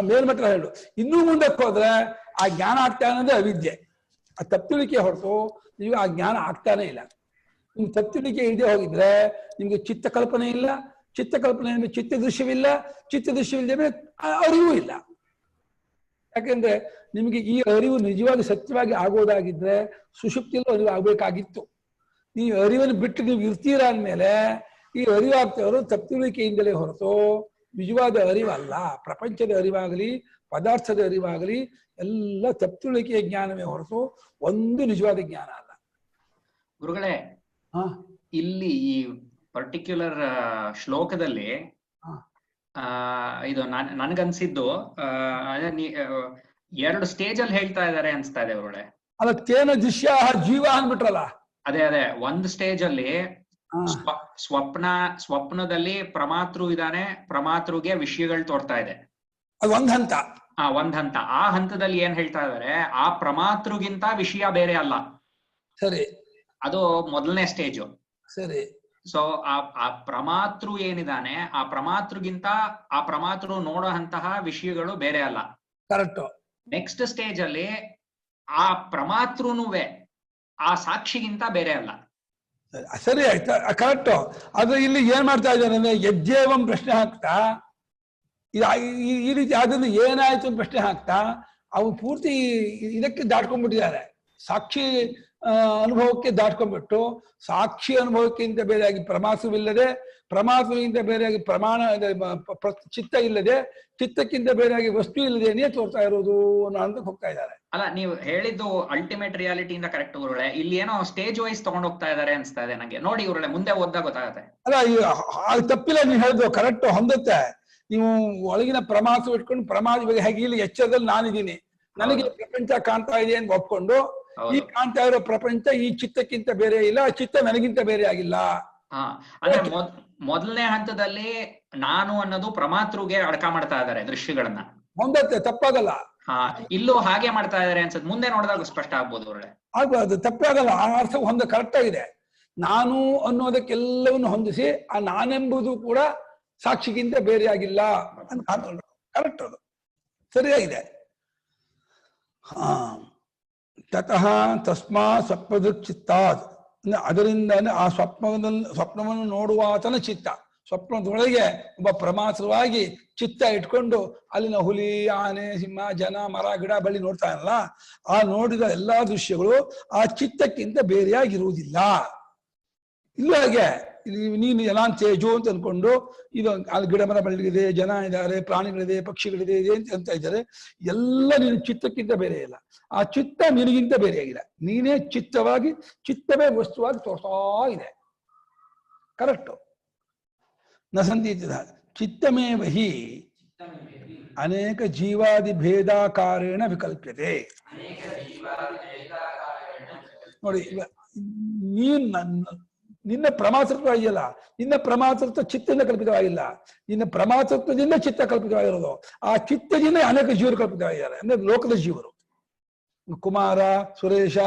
ಮೇಲ್ಮಟ್ಟ ಹೇಳು. ಇನ್ನೂ ಮುಂದಕ್ಕೆ ಹೋದ್ರೆ ಆ ಜ್ಞಾನ ಆಗ್ತಾ ಅನ್ನೋದೇ ಅವಿದ್ಯೆ, ಆ ತಪ್ಪಿಳಿಕೆ ಹೊರತು ನೀವು ಆ ಜ್ಞಾನ ಆಗ್ತಾನೆ ಇಲ್ಲ. ನಿಮ್ಗೆ ತಪ್ಪಿಳಿಕೆ ಇಲ್ಲದೆ ಹೋಗಿದ್ರೆ ನಿಮ್ಗೆ ಚಿತ್ತ ಕಲ್ಪನೆ ಇಲ್ಲ, ಚಿತ್ತ ಕಲ್ಪನೆ ಅಂದ್ರೆ ಚಿತ್ತ ದೃಶ್ಯವಿಲ್ಲ, ಚಿತ್ತ ದೃಶ್ಯವಿಲ್ಲದೆ ಅರಿವು ಇಲ್ಲ. ಯಾಕೆಂದ್ರೆ ನಿಮಗೆ ಈ ಅರಿವು ನಿಜವಾಗಿ ಸತ್ಯವಾಗಿ ಆಗೋದಾಗಿದ್ರೆ ಸುಷುಪ್ತಿಯಲ್ಲೂ ಅರಿವು ಆಗ್ಬೇಕಾಗಿತ್ತು. ಈ ಅರಿವನ್ನು ಬಿಟ್ಟು ನೀವು ಇರ್ತೀರ ಅಂದ್ಮೇಲೆ ಈ ಅರಿವು ಆಗ್ತವರು ತಪ್ಪಿಳಿಕೆಯಿಂದಲೇ ಹೊರತು ನಿಜವಾದ ಅರಿವಲ್ಲ. ಪ್ರಪಂಚದ ಅರಿವಾಗಲಿ ಪದಾರ್ಥದ ಅರಿವಾಗಲಿ ಎಲ್ಲ ತಪ್ಪಿಳಿಕೆಯ ಜ್ಞಾನವೇ ಹೊರತು ಒಂದು ನಿಜವಾದ ಜ್ಞಾನ ಅಲ್ಲ. ಗುರುಗಳೇ, ಇಲ್ಲಿ ಈ ಪರ್ಟಿಕ್ಯುಲರ್ ಶ್ಲೋಕದಲ್ಲಿ ಇದು ನನ್ಗನ್ಸಿದ್ದು ಎರಡು ಸ್ಟೇಜ್ ಅಲ್ಲಿ ಹೇಳ್ತಾ ಇದಾರೆ ಅನ್ಸ್ತಾ ಇದೆ ಗುರುಗಳೇ. ಅಲ್ಲ, ತೇನ ದೃಶ್ಯ ಜೀವ ಅಂದ್ಬಿಟ್ರಲ್ಲ. ಅದೇ ಒಂದು ಸ್ಟೇಜ್ ಅಲ್ಲಿ ಸ್ವಪ್ನದಲ್ಲಿ ಪ್ರಮಾತೃ ಇದಾನೆ, ಪ್ರಮಾತೃಗೆ ವಿಷಯಗಳು ತೋರ್ತಾ ಇದೆ. ಅದು ಒಂದ್ ಹಂತ. ಒಂದ್ ಹಂತ. ಆ ಹಂತದಲ್ಲಿ ಏನ್ ಹೇಳ್ತಾ ಇದಾರೆ, ಆ ಪ್ರಮಾತೃಗಿಂತ ವಿಷಯ ಬೇರೆ ಅಲ್ಲ. ಸರಿ, ಅದು ಮೊದಲನೇ ಸ್ಟೇಜು. ಸರಿ. ಸೊ ಆ ಪ್ರಮಾತೃ ಏನಿದಾನೆ, ಆ ಪ್ರಮಾತೃಗಿಂತ ಆ ಪ್ರಮಾತೃ ನೋಡುವಂತಹ ವಿಷಯಗಳು ಬೇರೆ ಅಲ್ಲ. ಕರೆಕ್ಟ್. ನೆಕ್ಸ್ಟ್ ಸ್ಟೇಜ್ ಅಲ್ಲಿ ಆ ಪ್ರಮಾತೃನುವೆ ಆ ಸಾಕ್ಷಿಗಿಂತ ಬೇರೆ ಅಲ್ಲ. ಸರಿ, ಆಯ್ತಾ, ಕರೆಕ್ಟ್. ಆದ್ರೆ ಇಲ್ಲಿ ಏನ್ ಮಾಡ್ತಾ ಇದ್ದಾನೆ ಅಂದ್ರೆ ಯಜ್ಜೇವಂ ಪ್ರಶ್ನೆ ಹಾಕ್ತಾ ಈ ರೀತಿ ಅದನ್ನು ಏನಾಯ್ತು ಅಂತ ಪ್ರಶ್ನೆ ಹಾಕ್ತಾ ಅವ್ನು ಪೂರ್ತಿ ಇದಕ್ಕೆ ದಾಟ್ಕೊಂಡ್ಬಿಟ್ಟಿದ್ದಾರೆ. ಸಾಕ್ಷಿ ಅನುಭವಕ್ಕೆ ದಾಟ್ಕೊಂಡ್ಬಿಟ್ಟು ಸಾಕ್ಷಿ ಅನುಭವಕ್ಕಿಂತ ಬೇರೆಯಾಗಿ ಪ್ರಮಾಸವಿಲ್ಲದೆ, ಪ್ರಮಾಸವಿಗಿಂತ ಬೇರೆಯಾಗಿ ಪ್ರಮಾಣ ಚಿತ್ತ ಇಲ್ಲದೆ, ಚಿತ್ತಕ್ಕಿಂತ ಬೇರೆಯಾಗಿ ವಸ್ತು ಇಲ್ಲದೇನೆ ತೋರ್ತಾ ಇರೋದು ಅನ್ನೋ ಹಂತಕ್ಕೆ ಹೋಗ್ತಾ ಇದ್ದಾರೆ. ಅಲ್ಲ, ನೀವು ಹೇಳಿದ್ದು ಅಲ್ಟಿಮೇಟ್ ರಿಯಾಲಿಟಿಯಿಂದ ಕರೆಕ್ಟ್ ಗುರುಗಳೇ. ಇಲ್ಲಿ ಏನೋ ಸ್ಟೇಜ್ ವೈಸ್ ತಗೊಂಡ್ ಹೋಗ್ತಾ ಇದಾರೆ ಅನ್ಸ್ತಾ ಇದೆ ನಂಗೆ. ನೋಡಿ ಗುರುಗಳೇ, ಮುಂದೆ ಓದ್ದಾಗ ಗೊತ್ತಾಗುತ್ತೆ. ಅಲ್ಲ, ತಪ್ಪಿಲ್ಲ, ನೀವು ಹೇಳಿದ್ರು ಕರೆಕ್ಟ್ ಹೊಂದುತ್ತೆ. ನೀವು ಒಳಗಿನ ಪ್ರಮಾಸ ಇಟ್ಕೊಂಡು ಇವಾಗ ಹೇಗೆ ಇಲ್ಲಿ ಎಚ್ಚರದಲ್ಲಿ ನಾನಿದ್ದೀನಿ, ನನಗೆ ಪ್ರಪಂಚ ಕಾಣ್ತಾ ಇದೆ ಅಂತ ಒಪ್ಕೊಂಡು ಈ ಕಾಣ್ತಾ ಇರೋ ಪ್ರಪಂಚ ಈ ಚಿತ್ತಕ್ಕಿಂತ ಬೇರೆ ಇಲ್ಲ, ಆ ಚಿತ್ತ ನನಗಿಂತ ಬೇರೆ ಆಗಿಲ್ಲ. ಅಂದ್ರೆ ಮೊದಲನೇ ಹಂತದಲ್ಲಿ ನಾನು ಅನ್ನೋದು ಪ್ರಮಾತೃಗೆ ಅಡಕ ಮಾಡ್ತಾ ಇದಾರೆ ದೃಶ್ಯಗಳನ್ನ. ಹೊಂದತ್ತೆ, ತಪ್ಪಾಗಲ್ಲ. ಇಲ್ಲೂ ಹಾಗೆ ಮಾಡ್ತಾ ಇದಾರೆ ಅನ್ಸುತ್ತೆ. ಮುಂದೆ ನೋಡಿದಾಗ ಸ್ಪಷ್ಟ ಆಗ್ಬೋದು ಒಳ್ಳೆ. ಆಗ್ಬಾರ್ದು, ತಪ್ಪಾಗಲ್ಲ. ಆ ಅರ್ಥ ಕರೆಕ್ಟ್ ಆಗಿದೆ. ನಾನು ಅನ್ನೋದಕ್ಕೆಲ್ಲವನ್ನು ಹೊಂದಿಸಿ ಆ ನಾನೆಂಬುದು ಕೂಡ ಸಾಕ್ಷಿಗಿಂತ ಬೇರೆ ಆಗಿಲ್ಲ ಅಂತ ಕರೆಕ್ಟ್, ಅದು ಸರಿಯಾಗಿದೆ. ತತಃ ತಸ್ಮಾ ಸ್ವಪ್ನದೃಕ್ ಚಿತ್ತಾತ್, ಅದರಿಂದ ಆ ಸ್ವಪ್ನವನ್ನು ನೋಡುವಾತನ ಚಿತ್ತ, ಸ್ವಪ್ನದೊಳಗೆ ಒಬ್ಬ ಪ್ರಮಾಸವಾಗಿ ಚಿತ್ತ ಇಟ್ಕೊಂಡು ಅಲ್ಲಿನ ಹುಲಿ, ಆನೆ, ಸಿಂಹ, ಜನ, ಮರ, ಗಿಡ, ಬಳ್ಳಿ ನೋಡ್ತಾನಲ್ಲ, ಆ ನೋಡಿದ ಎಲ್ಲಾ ದೃಶ್ಯಗಳು ಆ ಚಿತ್ತಕ್ಕಿಂತ ಬೇರೆಯಾಗಿರುವುದಿಲ್ಲ. ಇಲ್ಲ ಹಾಗೆ ನೀನು ಎಲ್ಲ ತೇಜು ಅಂತ ಅನ್ಕೊಂಡು ಇದು ಅಲ್ಲಿ ಗಿಡ ಮರ ಬಳ್ಳಿಗಿದೆ, ಜನ ಇದ್ದಾರೆ, ಪ್ರಾಣಿಗಳಿದೆ, ಪಕ್ಷಿಗಳಿದೆ ಅಂತ ಇದ್ದಾರೆ. ಎಲ್ಲ ನೀನು ಚಿತ್ತಕ್ಕಿಂತ ಬೇರೆ ಇಲ್ಲ. ಆ ಚಿತ್ತ ನಿನಗಿಂತ ಬೇರೆಯಾಗಿಲ್ಲ. ನೀನೇ ಚಿತ್ತವಾಗಿ, ಚಿತ್ತವೇ ವಸ್ತುವಾಗಿ ತೋರ್ತಾ ಇದೆ. ಕರೆಕ್ಟು. ನ ಸಂತಿ ಚಿತ್ತಮೇವ ಹಿ ಅನೇಕ ಜೀವಾದಿ ಭೇದಾಕಾರೇಣ ವಿಕಲ್ಪ್ಯತೆ. ನೋಡಿ, ನಿನ್ನ ಪ್ರಮಾತೃತ್ವ ಇದೆಯಲ್ಲ, ನಿನ್ನ ಪ್ರಮಾತೃತ್ವ ಚಿತ್ತದಿಂದ ಕಲ್ಪಿತವಾಗಿಲ್ಲ, ನಿನ್ನ ಪ್ರಮಾತೃತ್ವದಿಂದ ಚಿತ್ತ ಕಲ್ಪಿತವಾಗಿರೋದು. ಆ ಚಿತ್ತದಿಂದ ಅನೇಕ ಜೀವರು ಕಲ್ಪಿತವಾಗಿದ್ದಾರೆ, ಅಂದ್ರೆ ಲೋಕದ ಜೀವರು. ಕುಮಾರ, ಸುರೇಶ,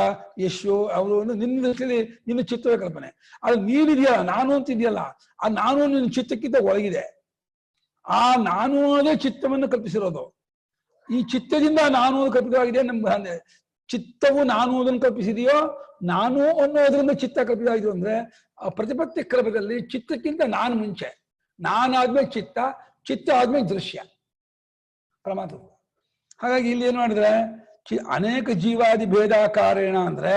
ಯಶು ಅವರು ನಿನ್ನ ದೃಷ್ಟಿಯಲ್ಲಿ ನಿನ್ನ ಚಿತ್ತವೇ ಕಲ್ಪನೆ. ಅದು ನೀನಿದೆಯಲ್ಲ, ನಾನು ಅಂತಿದೆಯಲ್ಲ, ಆ ನಾನು ನಿನ್ನ ಚಿತ್ತಕ್ಕಿಂತ ಒಳಗಿದೆ. ಆ ನಾನು ಅನ್ನೋದೇ ಚಿತ್ತವನ್ನು ಕಲ್ಪಿಸಿರೋದು. ಈ ಚಿತ್ತದಿಂದ ನಾನು ಕಲ್ಪಿತವಾಗಿದೆ. ನಮ್ಮ ಚಿತ್ತವು ನಾನು ಅದನ್ನು ಕಲ್ಪಿಸಿದೆಯೋ, ನಾನು ಅನ್ನೋದ್ರಿಂದ ಚಿತ್ತ ಕಲ್ಪಿತವಾಗಿದೆಯೋ ಅಂದ್ರೆ ಆ ಪ್ರತಿಪತ್ತಿ ಕ್ರಮದಲ್ಲಿ ಚಿತ್ತಕ್ಕಿಂತ ನಾನು ಮುಂಚೆ, ನಾನಾದ್ಮೇಲೆ ಚಿತ್ತ, ಚಿತ್ತ ಆದ್ಮೇಲೆ ದೃಶ್ಯ, ಪ್ರಮಾತ. ಹಾಗಾಗಿ ಇಲ್ಲಿ ಏನ್ ಮಾಡಿದ್ರೆ ಅನೇಕ ಜೀವಾದಿ ಭೇದಾಕಾರೇಣ ಅಂದ್ರೆ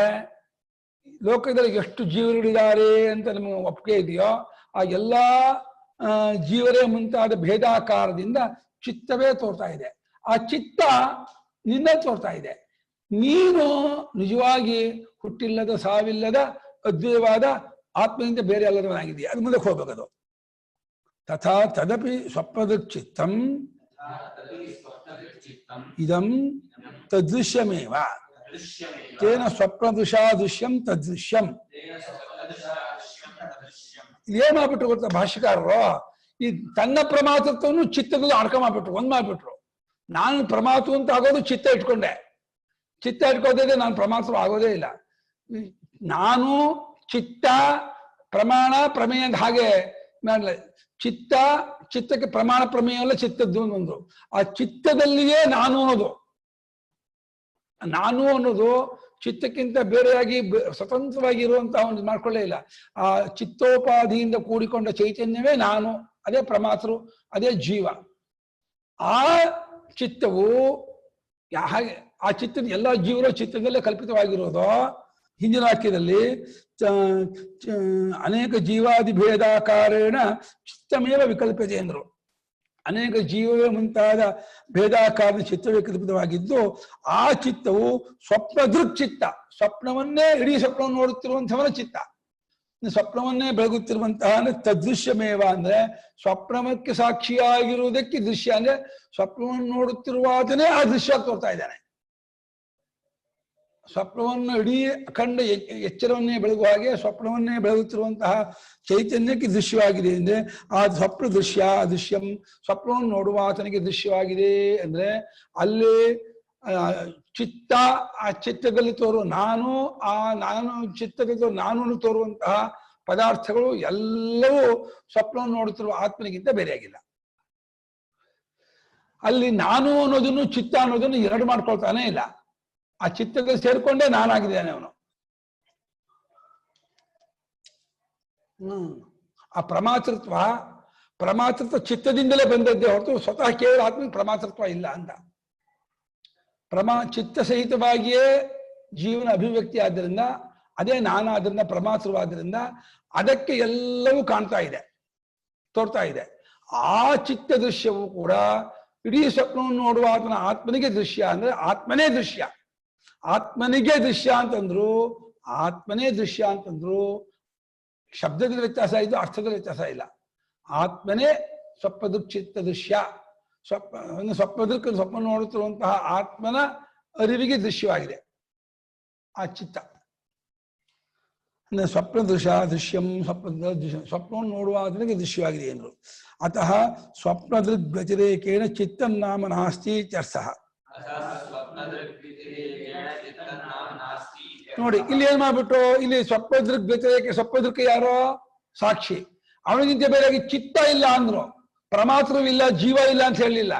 ಲೋಕದಲ್ಲಿ ಎಷ್ಟು ಜೀವರುಗಳಿದ್ದಾರೆ ಅಂತ ನಮಗೆ ಒಪ್ಪಿಗೆ ಇದೆಯೋ ಆ ಎಲ್ಲಾ ಜೀವರೇ ಮುಂತಾದ ಭೇದಾಕಾರದಿಂದ ಚಿತ್ತವೇ ತೋರ್ತಾ ಇದೆ. ಆ ಚಿತ್ತ ನಿನ್ನ ತೋರ್ತಾ ಇದೆ. ನೀನು ನಿಜವಾಗಿ ಹುಟ್ಟಿಲ್ಲದ, ಸಾವಿಲ್ಲದ, ಅದ್ಭುತವಾದ ಆತ್ಮದಿಂದ ಬೇರೆ ಅಲ್ಲದವನಾಗಿದೆಯಾ. ಅದು ಮುಂದಕ್ಕೆ ಹೋಗ್ಬೇಕದು. ತಥಾ ತದಪಿ ಸ್ವಪ್ನದೃಕ್ ಚಿತ್ತಂ ಇದಂ ತದೃಶ್ಯಮೇವ ತೇನ ಸ್ವಪ್ನದೃಶಾ ದೃಶ್ಯಂ ತದೃಶ್ಯಂ. ಏನ್ ಮಾಡ್ಬಿಟ್ರು ಗೊತ್ತಾ ಭಾಷ್ಯಕಾರರು, ಈ ತನ್ನ ಪ್ರಮಾತತ್ವವನ್ನು ಚಿತ್ತದಲ್ಲಿ ಅಡ್ಕ ಮಾಡ್ಬಿಟ್ರು, ಒಂದ್ ಮಾಡ್ಬಿಟ್ರು. ನಾನು ಪ್ರಮಾತು ಅಂತ ಆಗೋದು ಚಿತ್ತ ಇಟ್ಕೊಂಡೆ, ಚಿತ್ತ ಇಟ್ಕೋದೇ ನಾನು ಪ್ರಮಾತು ಆಗೋದೇ ಇಲ್ಲ. ನಾನು ಚಿತ್ತ ಪ್ರಮಾಣ ಪ್ರಮೇಯ ಅಂತ ಹಾಗೆ ಮಾಡಲ. ಚಿತ್ತಕ್ಕೆ ಪ್ರಮಾಣ ಪ್ರಮೇಯ ಅಲ್ಲ, ಚಿತ್ತದ್ದು ಒಂದು. ಆ ಚಿತ್ತದಲ್ಲಿಯೇ ನಾನು ಅನ್ನೋದು ಚಿತ್ತಕ್ಕಿಂತ ಬೇರೆಯಾಗಿ ಸ್ವತಂತ್ರವಾಗಿ ಇರುವಂತಹ ಒಂದು ಮಾಡ್ಕೊಳ್ಳೇ ಇಲ್ಲ. ಆ ಚಿತ್ತೋಪಾಧಿಯಿಂದ ಕೂಡಿಕೊಂಡ ಚೈತನ್ಯವೇ ನಾನು, ಅದೇ ಪ್ರಮಾತೃ, ಅದೇ ಜೀವ. ಆ ಚಿತ್ತವು ಹಾಗೆ, ಆ ಚಿತ್ತದ ಎಲ್ಲ ಜೀವರ ಚಿತ್ತದಲ್ಲೇ ಕಲ್ಪಿತವಾಗಿರೋದು. ಹಿಂದಿನ ವಾಕ್ಯದಲ್ಲಿ ಅನೇಕ ಜೀವಾದಿ ಭೇದಾಕಾರೇಣ ಚಿತ್ತಮೇವ ವಿಕಲ್ಪತೆ ಎಂದರು. ಅನೇಕ ಜೀವವೇ ಮುಂತಾದ ಭೇದಾಕಾರದ ಚಿತ್ತವೇ ಕಲ್ಪಿತವಾಗಿದ್ದು, ಆ ಚಿತ್ತವು ಸ್ವಪ್ನದೃಕ್ ಚಿತ್ತ, ಸ್ವಪ್ನವನ್ನೇ ಇಡೀ ಸ್ವಪ್ನವನ್ನು ನೋಡುತ್ತಿರುವಂಥವನ ಚಿತ್ತ, ಸ್ವಪ್ನವನ್ನೇ ಬೆಳಗುತ್ತಿರುವಂತಹ ಅಂದ್ರೆ ತದೃಶ್ಯಮೇವ ಅಂದ್ರೆ ಸ್ವಪ್ನಕ್ಕೆ ಸಾಕ್ಷಿಯಾಗಿರುವುದಕ್ಕೆ ದೃಶ್ಯ ಅಂದ್ರೆ ಸ್ವಪ್ನವನ್ನು ನೋಡುತ್ತಿರುವಾಗನೇ ಆ ದೃಶ್ಯ ತೋರ್ತಾ ಇದ್ದಾನೆ. ಸ್ವಪ್ನವನ್ನು ಇಡೀ ಅಖಂಡ ಎಚ್ಚರವನ್ನೇ ಬೆಳಗುವ ಹಾಗೆ ಸ್ವಪ್ನವನ್ನೇ ಬೆಳಗುತ್ತಿರುವಂತಹ ಚೈತನ್ಯಕ್ಕೆ ದೃಶ್ಯವಾಗಿದೆ ಅಂದ್ರೆ ಆ ಸ್ವಪ್ನ ದೃಶ್ಯಂ, ಸ್ವಪ್ನವನ್ನು ನೋಡುವ ಆತನಿಗೆ ದೃಶ್ಯವಾಗಿದೆ ಅಂದ್ರೆ ಅಲ್ಲಿ ಚಿತ್ತ, ಆ ಚಿತ್ತದಲ್ಲಿ ತೋರುವ ನಾನು, ಆ ನಾನು ಚಿತ್ತದಲ್ಲಿ ನಾನು ತೋರುವಂತಹ ಪದಾರ್ಥಗಳು ಎಲ್ಲವೂ ಸ್ವಪ್ನವನ್ನು ನೋಡುತ್ತಿರುವ ಆತ್ಮನಿಗಿಂತ ಬೇರೆಯಾಗಿಲ್ಲ. ಅಲ್ಲಿ ನಾನು ಅನ್ನೋದನ್ನು ಚಿತ್ತ ಅನ್ನೋದನ್ನು ಎರಡು ಮಾಡ್ಕೊಳ್ತಾನೆ ಇಲ್ಲ. ಆ ಚಿತ್ತದಲ್ಲಿ ಸೇರ್ಕೊಂಡೇ ನಾನಾಗಿದ್ದಾನೆ ಅವನು. ಆ ಪ್ರಮಾತೃತ್ವ ಚಿತ್ತದಿಂದಲೇ ಬಂದದ್ದೇ ಹೊರತು ಸ್ವತಃ ಕೇವಲ ಆತ್ಮ ಪ್ರಮಾತೃತ್ವ ಇಲ್ಲ ಅಂತ. ಚಿತ್ತ ಸಹಿತವಾಗಿಯೇ ಜೀವನ ಅಭಿವ್ಯಕ್ತಿ ಆದ್ದರಿಂದ, ಅದೇ ನಾನಾದ್ರಿಂದ ಪ್ರಮಾತೃವಾದ್ರಿಂದ ಅದಕ್ಕೆ ಎಲ್ಲವೂ ಕಾಣ್ತಾ ಇದೆ, ತೋರ್ತಾ ಇದೆ. ಆ ಚಿತ್ತ ದೃಶ್ಯವು ಕೂಡ ಇಡೀ ಸ್ವಪ್ನವನ್ನು ನೋಡುವ ಆತನ ಆತ್ಮನಿಗೆ ದೃಶ್ಯ ಅಂದ್ರೆ ಆತ್ಮನೇ ದೃಶ್ಯ. ಆತ್ಮನಿಗೆ ದೃಶ್ಯ ಅಂತಂದ್ರು, ಆತ್ಮನೇ ದೃಶ್ಯ ಅಂತಂದ್ರು ಶಬ್ದದಲ್ಲಿ ವ್ಯತ್ಯಾಸ ಇದ್ದು ಅರ್ಥದಲ್ಲಿ ವ್ಯತ್ಯಾಸ ಇಲ್ಲ. ಆತ್ಮನೇ ಸ್ವಪ್ನದೃಕ್ ಚಿತ್ತ ದೃಶ್ಯ. ಸ್ವಪ್ನದೃಕ್ ಸ್ವಪ್ನ ನೋಡುತ್ತಿರುವಂತಹ ಆತ್ಮನ ಅರಿವಿಗೆ ದೃಶ್ಯವಾಗಿದೆ ಆ ಚಿತ್ತ. ಅಂದ್ರೆ ಸ್ವಪ್ನ ದೃಶ್ಯಂ ಸ್ವಪ್ನವನ್ನು ನೋಡುವ ಆತನಿಗೆ ದೃಶ್ಯವಾಗಿದೆ ಎಂದರು. ಅತಃ ಸ್ವಪ್ನದೃಗ್ ವ್ಯತಿರೇಕೇಣ ಚಿತ್ತಂ ನಾಮ ನಾಸ್ತಿ ಇತ್ಯರ್ಥಃ. ನೋಡಿ ಇಲ್ಲಿ ಏನ್ ಮಾಡ್ಬಿಟ್ರು, ಇಲ್ಲಿ ಸ್ವಪ್ನದೃಗ್ ವ್ಯತಿರೇಕ, ಸ್ವಪ್ನದೃಕ್ ಯಾರೋ ಸಾಕ್ಷಿ, ಅವನಿಗಿಂತ ಬೇರೆಯಾಗಿ ಚಿತ್ತ ಇಲ್ಲ ಅಂದ್ರು, ಪ್ರಮಾತೃವಿಲ್ಲ, ಜೀವ ಇಲ್ಲ ಅಂತ ಹೇಳಲಿಲ್ಲ.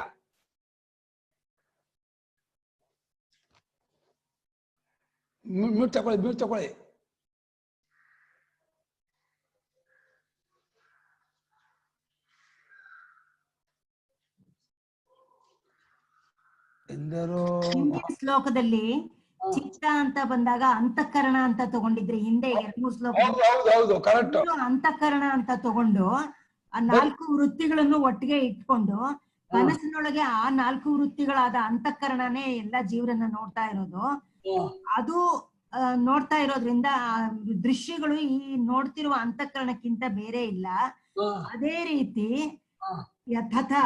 ಮ್ಯೂಟ್ ತಗೊಳ್ಳಿ. ಎಂದರು ಹಿಂದಿನ ಶ್ಲೋಕದಲ್ಲಿ ಚಿತ್ತ ಅಂತ ಬಂದಾಗ ಅಂತಃಕರಣ ಅಂತ ತಗೊಂಡಿದ್ರಿ. ಹಿಂದೆ 2 ಶ್ಲೋಕ ಅಂತಃಕರಣ ಅಂತ ತಗೊಂಡು ಆ 4 ವೃತ್ತಿಗಳನ್ನು ಒಟ್ಟಿಗೆ ಇಟ್ಕೊಂಡು ಕನಸಿನೊಳಗೆ ಆ 4 ವೃತ್ತಿಗಳಾದ ಅಂತಃಕರಣನೇ ಎಲ್ಲ ಜೀವರನ್ನ ನೋಡ್ತಾ ಇರೋದು. ಅದು ನೋಡ್ತಾ ಇರೋದ್ರಿಂದ ದೃಶ್ಯಗಳು ಈ ನೋಡ್ತಿರುವ ಅಂತಃಕರಣಕ್ಕಿಂತ ಬೇರೆ ಇಲ್ಲ. ಅದೇ ರೀತಿ ಯಥಾ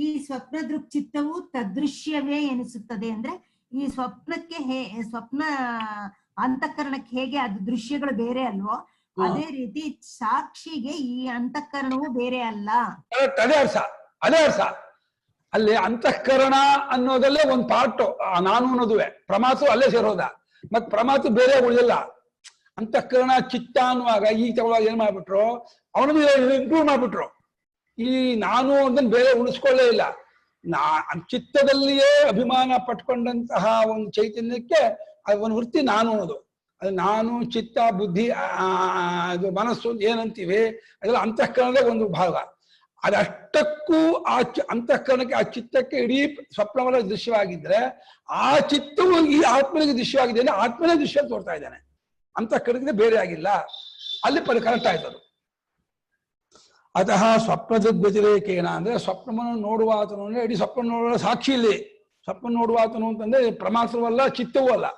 ಈ ಸ್ವಪ್ನ ದೃಕ್ಚಿತ್ತವು ತದೃಶ್ಯವೇ ಎನಿಸುತ್ತದೆ ಅಂದ್ರೆ ಈ ಸ್ವಪ್ನಕ್ಕೆ ಸ್ವಪ್ನ ಅಂತಃಕರಣಕ್ಕೆ ಹೇಗೆ ಅದು ದೃಶ್ಯಗಳು ಬೇರೆ ಅಲ್ವೋ ಅದೇ ರೀತಿ ಸಾಕ್ಷಿಗೆ ಈ ಅಂತಃಕರಣವು ಬೇರೆ ಅಲ್ಲ. ಅದೇ ಅರ್ಥ. ಅಲ್ಲಿ ಅಂತಃಕರಣ ಅನ್ನೋದಲ್ಲೇ ಒಂದು ಪಾರ್ಟ್ ನಾನು ಅನ್ನೋದುವೆ, ಪ್ರಮಾತು ಅಲ್ಲೇ ಸೇರೋದ. ಮತ್ ಪ್ರಮಾತು ಬೇರೆ ಉಳಿದಿಲ್ಲ. ಅಂತಃಕರಣ ಚಿತ್ತ ಅನ್ನುವಾಗ ಈ ತಗೊಳ್ಳುವಾಗ ಏನ್ ಮಾಡ್ಬಿಟ್ರು, ಅವನು ಇಂಪ್ರೂವ್ ಮಾಡ್ಬಿಟ್ರು. ಈ ನಾನು ಅದನ್ನ ಬೇರೆ ಉಳಿಸ್ಕೊಳ್ಳೇ ಇಲ್ಲ. ಚಿತ್ತದಲ್ಲಿಯೇ ಅಭಿಮಾನ ಪಟ್ಕೊಂಡಂತಹ ಒಂದು ಚೈತನ್ಯಕ್ಕೆ ಒಂದು ವೃತ್ತಿ ನಾನು ಅನ್ನೋದು. ಅದು ನಾನು, ಚಿತ್ತ, ಬುದ್ಧಿ, ಅದು ಮನಸ್ಸು ಏನಂತೀವಿ ಅದೆಲ್ಲ ಅಂತಃಕರಣದ ಒಂದು ಭಾಗ. ಅದಷ್ಟಕ್ಕೂ ಆ ಅಂತಃಕರಣಕ್ಕೆ, ಆ ಚಿತ್ತಕ್ಕೆ ಇಡೀ ಸ್ವಪ್ನವಲ್ಲ ದೃಶ್ಯವಾಗಿದ್ರೆ ಆ ಚಿತ್ತವು ಈ ಆತ್ಮನಿಗೆ ದೃಶ್ಯವಾಗಿದೆ ಅಂದ್ರೆ ಆತ್ಮನೇ ದೃಶ್ಯ ತೋರ್ತಾ ಇದ್ದಾನೆ, ಅಂತಃಕರಣಕ್ಕೆ ಬೇರೆ ಆಗಿಲ್ಲ. ಅಲ್ಲಿ ಕರೆಕ್ಟ್ ಆಯ್ತದು. ಅತಃ ಸ್ವಪ್ನದೃಗ್ ವ್ಯತಿರೇಕೇಣ ಅಂದ್ರೆ ಸ್ವಪ್ನವನ್ನು ನೋಡುವ ಆತನು ಅಂದ್ರೆ ಇಡೀ ಸ್ವಪ್ನ ನೋಡುವ ಸಾಕ್ಷಿ ಇಲ್ಲಿ. ಸ್ವಪ್ನ ನೋಡುವ ಆತನು ಅಂತಂದ್ರೆ ಪ್ರಮಾತ್ರವಲ್ಲ, ಚಿತ್ತವೂ ಅಲ್ಲ.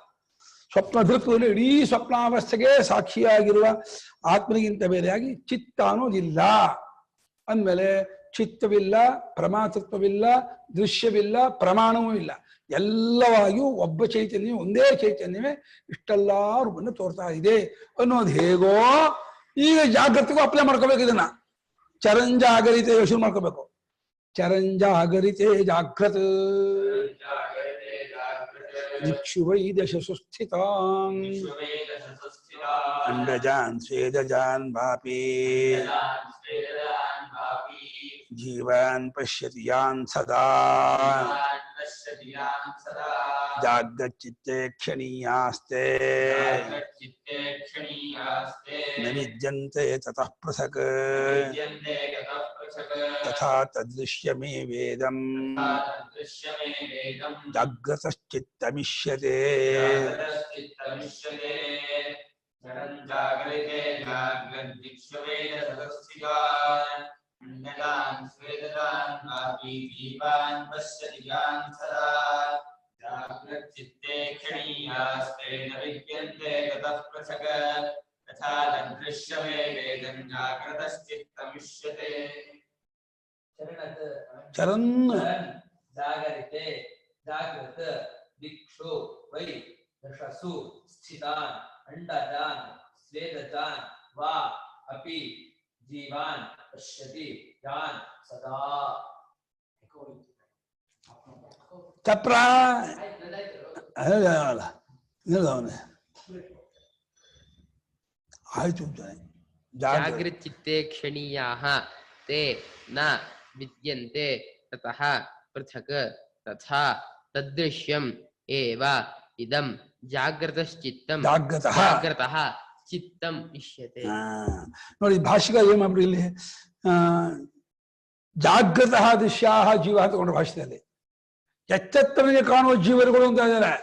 ಸ್ವಪ್ನದೃಕ್ ಇಡೀ ಸ್ವಪ್ನಾವಸ್ಥೆಗೆ ಸಾಕ್ಷಿಯಾಗಿರುವ ಆತ್ಮನಿಗಿಂತ ಬೇರೆಯಾಗಿ ಚಿತ್ತ ಅನ್ನೋದಿಲ್ಲ. ಅಂದಮೇಲೆ ಚಿತ್ತವಿಲ್ಲ, ಪ್ರಮಾತತ್ವವಿಲ್ಲ, ದೃಶ್ಯವಿಲ್ಲ, ಪ್ರಮಾಣವೂ ಇಲ್ಲ, ಎಲ್ಲವಾಗಿಯೂ ಒಬ್ಬ ಚೈತನ್ಯ, ಒಂದೇ ಚೈತನ್ಯವೇ ಇಷ್ಟೆಲ್ಲ ರೂಪವನ್ನು ತೋರ್ತಾ ಇದೆ ಅನ್ನೋದು ಹೇಗೋ ಈಗ ಜಾಗೃತಿಗೂ ಅಪ್ಲೈ ಮಾಡ್ಕೋಬೇಕು. ಇದನ್ನ ಚರಂಜಾಗರಿತೆ ಶುರು ಮಾಡ್ಕೋಬೇಕು. ಚರಂಜಾಗರಿತೆ ಜಾಗೃತ ದಿಕ್ಷುವೈ ದಶ ಸುಸ್ಥಿತಾನ್ ಅಂಡಜಾನ್ ಸ್ವೇದಜಾನ್ ವಾಪಿ ಜೀವಾನ್ ಪಶ್ಯತಿ ಯಾನ್ ಸದಾ ಜಾಗೃಚ್ಚಿತ್ತೆ ಕ್ಷಣೀಯಾಸ್ತೆ ನ ವಿದ್ಯಂತೆ ತತಃ ಪೃಥಕ್ ತಥಾ ತದೃಶ್ಯಮೇ ವೇದಂ ಜಾಗೃತಶ್ಚಿತ್ತಮಿಷ್ಯತೆ. ಜಾಗೃಚ್ಚಿತ್ತೆ ಕ್ಷಣೀಯಾಸ್ತೆ ನ ವಿದ್ಯಂತೆ ತತಃ ಪೃಥಕ್ ತಥಾ ತದೃಶ್ಯಮೇ ವೇದಂ ಜಾಗೃತಶ್ಚಿತ್ತಮಿಷ್ಯತೆ. ಚರನ್ ಜಾಗರಿತೆ ಜಾಗೃತ ದಿಕ್ಷು ವೈ ದಶಸು ಸ್ಥಿತಾನ್ ಅಂಡಜಾನ್ ಸ್ವೇದಜಾನ್ ವಾ ಅಪಿ ಜೀವಾನ್ ಪಶ್ಯತಿ ಯಾನ್ ಸದಾ. ತಪ್ರ ಆಯ್ತು. ಜಾಗೃಚ್ಚಿತ್ತೆ ಕ್ಷಣೀಯಾಃ ತೇ ನ ವಿದ್ಯಂತೆ ತತಃ ಪೃಥಕ್ ತಥಾ ತದೃಶ್ಯಂ ಏವ ಇದಂ ಜಾಗೃತಶ್ಚಿತ್ತಂ ಜಾಗೃತಃ ಚಿತ್ತಂ ಇಷ್ಯತೆ. ನೋಡಿ ಭಾಷಿಕ ಏನ್ ಮಾಡ್ಬಿಡಿ ಇಲ್ಲಿ, ಜಾಗೃತಃ ದೃಶ್ಯಾಹ ಜೀವ ತಗೊಂಡ್ರು ಭಾಷೆಯಲ್ಲಿ. ಎಚ್ಚೆತ್ತನಿಗೆ ಕಾಣುವ ಜೀವರುಗಳು ಅಂತ ಇದ್ದಾರೆ.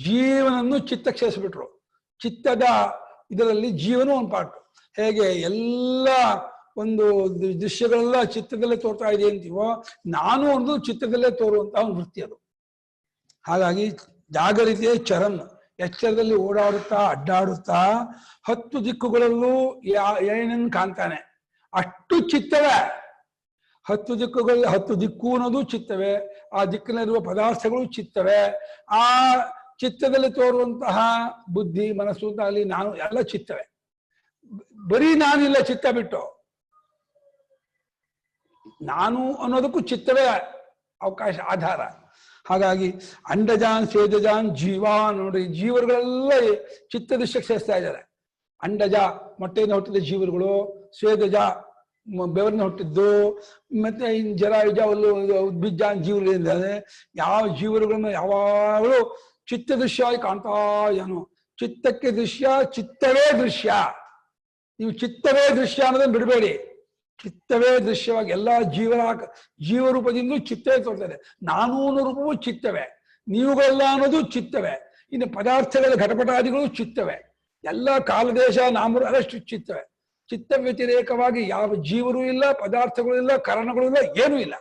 ಜೀವನನ್ನು ಚಿತ್ತಕ್ಕೆ ಸೇರಿಸ್ಬಿಟ್ರು. ಚಿತ್ತದ ಇದರಲ್ಲಿ ಜೀವನ ಒಂದು ಪಾರ್ಟ್. ಹೇಗೆ ಎಲ್ಲ ಒಂದು ದೃಶ್ಯಗಳೆಲ್ಲ ಚಿತ್ರದಲ್ಲೇ ತೋರ್ತಾ ಇದೆ ಅಂತೀವೋ, ನಾನು ಒಂದು ಚಿತ್ರದಲ್ಲೇ ತೋರುವಂತಹ ಒಂದು ವೃತ್ತಿ ಅದು. ಹಾಗಾಗಿ ಜಾಗರಿತೆಯ ಚರನ್, ಎಚ್ಚರದಲ್ಲಿ ಓಡಾಡುತ್ತಾ ಅಡ್ಡಾಡುತ್ತಾ 10 ದಿಕ್ಕುಗಳಲ್ಲೂ ಏನನ್ನು ಕಾಣ್ತಾನೆ, ಅಷ್ಟು ಚಿತ್ತವೇ. 10 ದಿಕ್ಕುಗಳಲ್ಲಿ 10 ದಿಕ್ಕು ಅನ್ನೋದು ಚಿತ್ತವೇ, ಆ ದಿಕ್ಕಿನಲ್ಲಿರುವ ಪದಾರ್ಥಗಳು ಚಿತ್ತವೇ, ಆ ಚಿತ್ತದಲ್ಲಿ ತೋರುವಂತಹ ಬುದ್ಧಿ ಮನಸ್ಸು ಅಲ್ಲಿ ನಾನು ಎಲ್ಲ ಚಿತ್ತವೇ. ಬರೀ ನಾನಿಲ್ಲ ಚಿತ್ತ ಬಿಟ್ಟು, ನಾನು ಅನ್ನೋದಕ್ಕೂ ಚಿತ್ತವೇ ಅವಕಾಶ ಆಧಾರ. ಹಾಗಾಗಿ ಅಂಡಜಾನ್ ಸ್ವೇದಜಾನ್ ಜೀವಾನ್, ನೋಡಿ ಜೀವರುಗಳೆಲ್ಲ ಚಿತ್ತ ದೃಶ್ಯಕ್ಕೆ ಸೇರಿಸ್ತಾ ಇದ್ದಾರೆ. ಅಂಡಜ ಮೊಟ್ಟೆಯಿಂದ ಹುಟ್ಟಿದ ಜೀವರುಗಳು, ಸ್ವೇದಜ ಬೆವರನ್ನ ಹುಟ್ಟಿದ್ದು, ಮತ್ತೆ ಜರಾಯುಜ ಉದ್ಭಿಜಾನ್ ಜೀವರುಗಳಿಂದಾನೆ. ಯಾವ ಜೀವರುಗಳನ್ನು ಯಾವಾಗಲೂ ಚಿತ್ತ ದೃಶ್ಯವಾಗಿ ಕಾಣ್ತಾ ಇದ್ದಾನು. ಚಿತ್ತಕ್ಕೆ ದೃಶ್ಯ, ಚಿತ್ತವೇ ದೃಶ್ಯ. ನೀವು ಚಿತ್ತವೇ ದೃಶ್ಯ ಅನ್ನೋದನ್ನು ಬಿಡಬೇಡಿ. ಚಿತ್ತವೇ ದೃಶ್ಯವಾಗಿ ಎಲ್ಲ ಜೀವರೂಪದಿಂದ ಚಿತ್ತವೇ ತೋರ್ತದೆ. ನಾನು ಅನ್ನೋ ರೂಪವೂ ಚಿತ್ತವೇ, ನೀವುಗಳೆಲ್ಲ ಅನ್ನೋದು ಚಿತ್ತವೇ. ಇನ್ನು ಪದಾರ್ಥಗಳ ಘಟಪಟಾದಿಗಳು ಚಿತ್ತವೇ, ಎಲ್ಲ ಕಾಲದೇಶ ನಾಮರು ಅಷ್ಟು ಚಿತ್ತವೇ. ಚಿತ್ತ ವ್ಯತಿರೇಕವಾಗಿ ಯಾವ ಜೀವರು ಇಲ್ಲ, ಪದಾರ್ಥಗಳು ಇಲ್ಲ, ಕಾರಣಗಳು ಇಲ್ಲ, ಏನೂ ಇಲ್ಲ.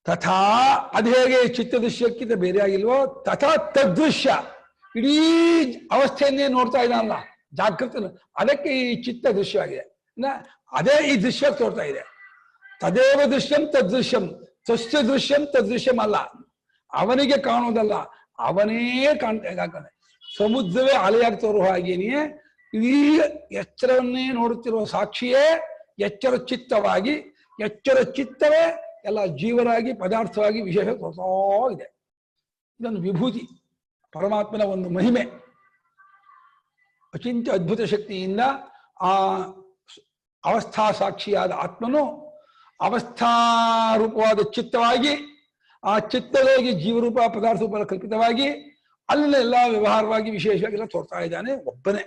ತಥಾ ಅದು ಹೇಗೆ ಚಿತ್ತ ದೃಶ್ಯಕ್ಕಿಂತ ಬೇರೆ ಆಗಿಲ್ವೋ, ತಥಾ ತದೃಶ್ಯ ಇಡೀ ಅವಸ್ಥೆಯನ್ನೇ ನೋಡ್ತಾ ಇದ್ದಾನಲ್ಲ ಜಾಗೃತ, ಅದಕ್ಕೆ ಈ ಚಿತ್ತ ದೃಶ್ಯವಾಗಿದೆ. ಅದೇ ಈ ದೃಶ್ಯ ತೋರ್ತಾ ಇದೆ. ತದೇವ ದೃಶ್ಯಂ ತದೃಶ್ಯಂ, ತಸ್ಯ ದೃಶ್ಯಂ ತದೃಶ್ಯಂ ಅಲ್ಲ, ಅವನಿಗೆ ಕಾಣುವುದಲ್ಲ, ಅವನೇ ಕಾಣ್ತಾನೆ. ಸಮುದ್ರವೇ ಅಲೆಯಾಗಿ ತೋರುವ ಹಾಗೇನೆಯೇ ಇಡೀ ಎಚ್ಚರವನ್ನೇ ನೋಡುತ್ತಿರುವ ಸಾಕ್ಷಿಯೇ ಎಚ್ಚರ ಚಿತ್ತವಾಗಿ, ಎಚ್ಚರ ಚಿತ್ತವೇ ಎಲ್ಲ ಜೀವರಾಗಿ ಪದಾರ್ಥವಾಗಿ ವಿಶೇಷ ತೋರ್ತಾ ಇದೆ. ಇದೊಂದು ವಿಭೂತಿ, ಪರಮಾತ್ಮನ ಒಂದು ಮಹಿಮೆ. ಅಚಿಂತ್ಯ ಅದ್ಭುತ ಶಕ್ತಿಯಿಂದ ಆ ಅವಸ್ಥಾ ಸಾಕ್ಷಿಯಾದ ಆತ್ಮನು ಅವಸ್ಥಾರೂಪವಾದ ಚಿತ್ತವಾಗಿ, ಆ ಚಿತ್ತವಾಗಿ ಜೀವರೂಪ ಪದಾರ್ಥ ರೂಪ ಕಲ್ಪಿತವಾಗಿ ಅಲ್ಲಿನ ಎಲ್ಲ ವ್ಯವಹಾರವಾಗಿ ವಿಶೇಷವಾಗಿ ಎಲ್ಲ ತೋರ್ತಾ ಇದ್ದಾನೆ ಒಬ್ಬನೇ.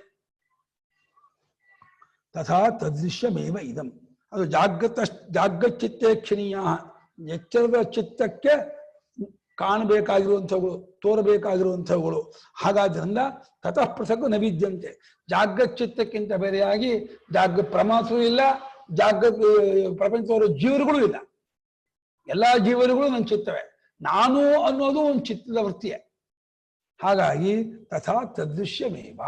ತಥಾ ತದೃಶ್ಯಮೇವ ಇದಂ, ಅದು ಜಾಗೃಚ್ಚಿತ್ತೇ ಕ್ಷಣೀಯ, ಎಚ್ಚರದ ಚಿತ್ತಕ್ಕೆ ಕಾಣಬೇಕಾಗಿರುವಂಥವುಗಳು, ತೋರಬೇಕಾಗಿರುವಂಥವುಗಳು. ಹಾಗಾದ್ರಿಂದ ತತಃ ಪೃಥಕ್ ನವಿದ್ಯಂತೆ, ಜಾಗೃಚ್ಚಿತ್ತಕ್ಕಿಂತ ಬೇರೆಯಾಗಿ ಪ್ರಮಾಸವೂ ಇಲ್ಲ, ಪ್ರಪಂಚದವರ ಜೀವರುಗಳು ಇಲ್ಲ. ಎಲ್ಲ ಜೀವರುಗಳು ನನ್ನ ಚಿತ್ತವೇ, ನಾನು ಅನ್ನೋದು ಒಂದು ಚಿತ್ತದ ವೃತ್ತಿಯೇ. ಹಾಗಾಗಿ ತಥಾ ತದೃಶ್ಯಮೇವ,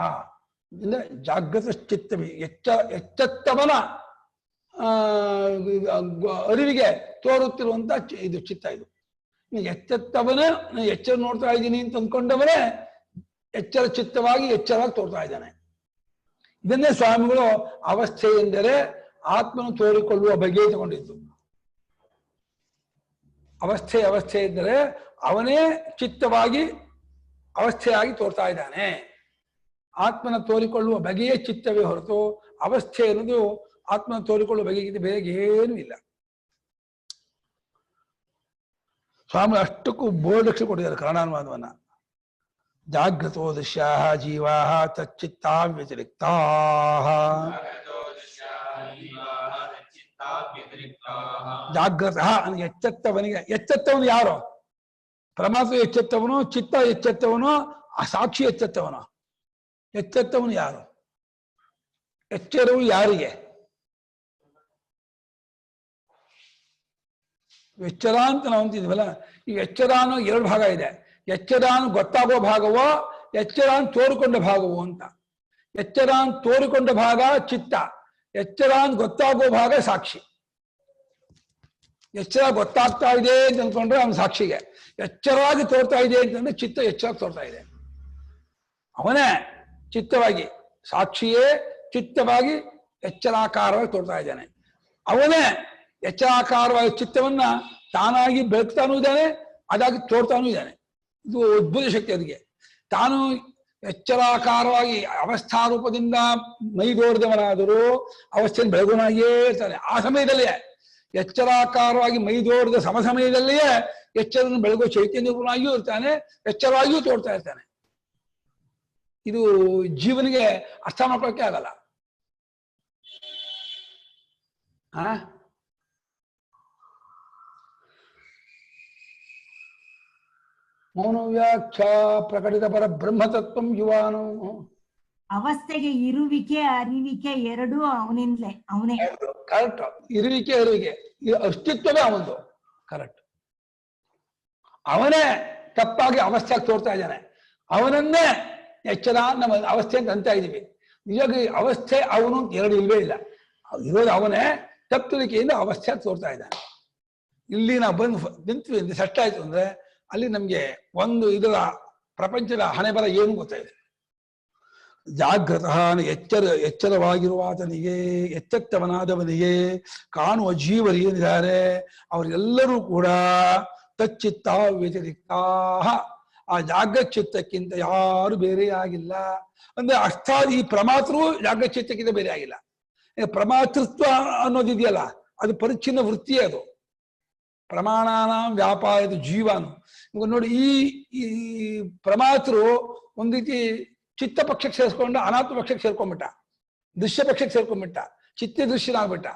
ಜಾಗೃತ ಚಿತ್ತವೇ, ಎಚ್ಚೆತ್ತವನ ಅರಿವಿಗೆ ತೋರುತ್ತಿರುವಂತ ಇದು ಚಿತ್ತ. ಇದು ಎಚ್ಚೆತ್ತವನೇ ಎಚ್ಚರ ನೋಡ್ತಾ ಇದ್ದೀನಿ ಅಂತ ಅಂದ್ಕೊಂಡವನೇ ಎಚ್ಚರ ಚಿತ್ತವಾಗಿ ಎಚ್ಚರವಾಗಿ ತೋರ್ತಾ ಇದ್ದಾನೆ. ಇದನ್ನೇ ಸ್ವಾಮಿಗಳು ಅವಸ್ಥೆ ಎಂದರೆ ಆತ್ಮನು ತೋರಿಕೊಳ್ಳುವ ಬಗೆ ತಗೊಂಡಿದ್ದು. ಅವಸ್ಥೆ ಎಂದರೆ ಅವನೇ ಚಿತ್ತವಾಗಿ ಅವಸ್ಥೆಯಾಗಿ ತೋರ್ತಾ ಇದ್ದಾನೆ. ಆತ್ಮನ ತೋರಿಕೊಳ್ಳುವ ಬಗೆಯೇ ಚಿತ್ತವೇ ಹೊರತು ಅವಸ್ಥೆ ಅನ್ನೋದು ಆತ್ಮನ ತೋರಿಕೊಳ್ಳುವ ಬಗೆಗಿಂತ ಬೇರೆ ಏನೂ ಇಲ್ಲ. ಸ್ವಾಮಿ ಅಷ್ಟಕ್ಕೂ ಬೋರ್ಡಕ್ಷೆ ಕೊಟ್ಟಿದ್ದಾರೆ ಕನ್ನಡಾನುವಾದವನ್ನ. ಜಾಗೃತೋ ದೃಶ್ಯಾ ಜೀವಾ ತಚ್ಚಿತ್ತಾ ವ್ಯತಿರಿಕ್ತಾ. ಜಾಗೃತ ಎಚ್ಚೆತ್ತವನಿಗೆ, ಎಚ್ಚೆತ್ತವನು ಯಾರು? ಪರಮಾತ್ಮ ಎಚ್ಚೆತ್ತವನು, ಚಿತ್ತ ಎಚ್ಚೆತ್ತವನು, ಆ ಸಾಕ್ಷಿ ಎಚ್ಚೆತ್ತವನು. ಎಚ್ಚೆತ್ತವನು ಯಾರು? ಎಚ್ಚರವು ಯಾರಿಗೆ? ಎಚ್ಚರ ಅಂತ ನಾವು ಅಂತಿದ್ವಲ್ಲ, ಈ ಎಚ್ಚರ ಅನ್ನೋ ಎರಡು ಭಾಗ ಇದೆ. ಎಚ್ಚರ ಗೊತ್ತಾಗೋ ಭಾಗವೋ, ಎಚ್ಚರ ತೋರಿಕೊಂಡ ಭಾಗವೋ ಅಂತ. ಎಚ್ಚರ ತೋರಿಕೊಂಡ ಭಾಗ ಚಿತ್ತ, ಎಚ್ಚರ ಗೊತ್ತಾಗೋ ಭಾಗ ಸಾಕ್ಷಿ. ಎಚ್ಚರ ಗೊತ್ತಾಗ್ತಾ ಇದೆ ಅಂತ ಅಂದ್ಕೊಂಡ್ರೆ ಅವನ ಸಾಕ್ಷಿಗೆ, ಎಚ್ಚರವಾಗಿ ತೋರ್ತಾ ಇದೆ ಅಂತಂದ್ರೆ ಚಿತ್ತ ಎಚ್ಚರವಾಗಿ ತೋರ್ತಾ ಇದೆ. ಅವನೇ ಚಿತ್ತವಾಗಿ, ಸಾಕ್ಷಿಯೇ ಚಿತ್ತವಾಗಿ ಎಚ್ಚರಾಕಾರವಾಗಿ ತೋರ್ತಾ ಇದ್ದಾನೆ. ಅವನೇ ಎಚ್ಚರಾಕಾರವಾಗಿ ಚಿತ್ತವನ್ನ ತಾನಾಗಿ ಬೆಳಗ್ತಾನೂ ಇದ್ದಾನೆ, ಅದಾಗಿ ತೋರ್ತಾನೂ ಇದ್ದಾನೆ. ಇದು ಅದ್ಭುತ ಶಕ್ತಿ. ಅದಕ್ಕೆ ತಾನು ಎಚ್ಚರಾಕಾರವಾಗಿ ಅವಸ್ಥಾರೂಪದಿಂದ ಮೈದೋರಿದವನಾದರೂ ಅವಸ್ಥೆಯನ್ನು ಬೆಳಗುವನಾಗಿಯೇ ಇರ್ತಾನೆ. ಆ ಸಮಯದಲ್ಲೇ ಎಚ್ಚರಾಕಾರವಾಗಿ ಮೈದೋರಿದ ಸಮಯದಲ್ಲಿಯೇ ಎಚ್ಚರನ್ನು ಬೆಳಗುವ ಚೈತನ್ಯವಾಗಿಯೂ ಇರ್ತಾನೆ, ಎಚ್ಚರವಾಗಿಯೂ ತೋರ್ತಾ ಇರ್ತಾನೆ. ಇದು ಜೀವನಿಗೆ ಅರ್ಥ ಮಾಡ್ಕೊಳ್ಳೋಕೆ ಆಗಲ್ಲ. ಮೌನ ವ್ಯಾಖ್ಯಾ ಪ್ರಕಟಿತ ಪರ ಬ್ರಹ್ಮತತ್ವಂ ಯುವಾನು. ಅವಸ್ಥೆಗೆ ಇರುವಿಕೆ ಅರಿವಿಕೆ ಎರಡೂ ಅವನಿಂದಲೇ, ಅವನೇ. ಕರೆಕ್ಟ್. ಇರುವಿಕೆ ಅರಿವಿಕೆ ಅಸ್ತಿತ್ವವೇ ಅವನದು. ಕರೆಕ್ಟ್. ಅವನೇ ತಪ್ಪಾಗಿ ಅವಸ್ಥೆಯಾಗಿ ತೋರ್ತಾ ಇದ್ದಾನೆ. ಅವನನ್ನೇ ಎಚ್ಚರ ನಮ್ಮ ಅವಸ್ಥೆ ಅಂತ ಅಂತ ಇದೀವಿ. ನಿಜವಾಗಿ ಅವಸ್ಥೆ ಅವನು ಎರಡು ಇಲ್ವೇ ಇಲ್ಲ. ಇರೋದು ಅವನೇ, ತಪ್ಪುವಿಕೆಯಿಂದ ಅವಸ್ಥೆಯಾಗಿ ತೋರ್ತಾ ಇದ್ದಾನೆ. ಇಲ್ಲಿ ನಾವು ಬಂದು ನಿಂತು ಸೆಟ್ ಆಯ್ತು ಅಂದ್ರೆ ಅಲ್ಲಿ ನಮ್ಗೆ ಒಂದು ಇದರ ಪ್ರಪಂಚದ ಹಣೆ ಬರ ಏನು ಗೊತ್ತಾಯಿದೆ. ಜಾಗೃತ ಎಚ್ಚರವಾಗಿರುವಾತನಿಗೆ, ಎಚ್ಚೆತ್ತವನಾದವನಿಗೆ ಕಾಣುವ ಜೀವರು ಏನಿದ್ದಾರೆ ಅವರೆಲ್ಲರೂ ಕೂಡ ತಚ್ಚಿತ್ತ ವ್ಯತಿರಿಕ್ತ. ಆ ಜಾಗಚಿತ್ತಕ್ಕಿಂತ ಯಾರು ಬೇರೆ ಆಗಿಲ್ಲ. ಅಂದ್ರೆ ಅರ್ಥಾತ್ ಈ ಪ್ರಮಾತೃ ಜಾಗಚಿತ್ತಕ್ಕಿಂತ ಬೇರೆ ಆಗಿಲ್ಲ. ಪ್ರಮಾತೃತ್ವ ಅನ್ನೋದಿದೆಯಲ್ಲ, ಅದು ಪರಿಚ್ಛಿನ್ನ ವೃತ್ತಿಯೇ. ಅದು ಪ್ರಮಾಣಾನ ವ್ಯಾಪಾರದ ಜೀವಾನು. ಇವಾಗ ನೋಡಿ, ಈ ಪ್ರಮಾತೃ ಒಂದ್ ರೀತಿ ಚಿತ್ತ ಪಕ್ಷಕ್ಕೆ ಸೇರಿಸ್ಕೊಂಡು ಅನಾತ್ಮ ಪಕ್ಷಕ್ಕೆ ಸೇರ್ಕೊಂಡ್ಬಿಟ್ಟ, ದೃಶ್ಯ ಪಕ್ಷಕ್ಕೆ ಸೇರ್ಕೊಂಡ್ಬಿಟ್ಟ, ಚಿತ್ತ ದೃಶ್ಯನಾಗ್ಬಿಟ್ಟ.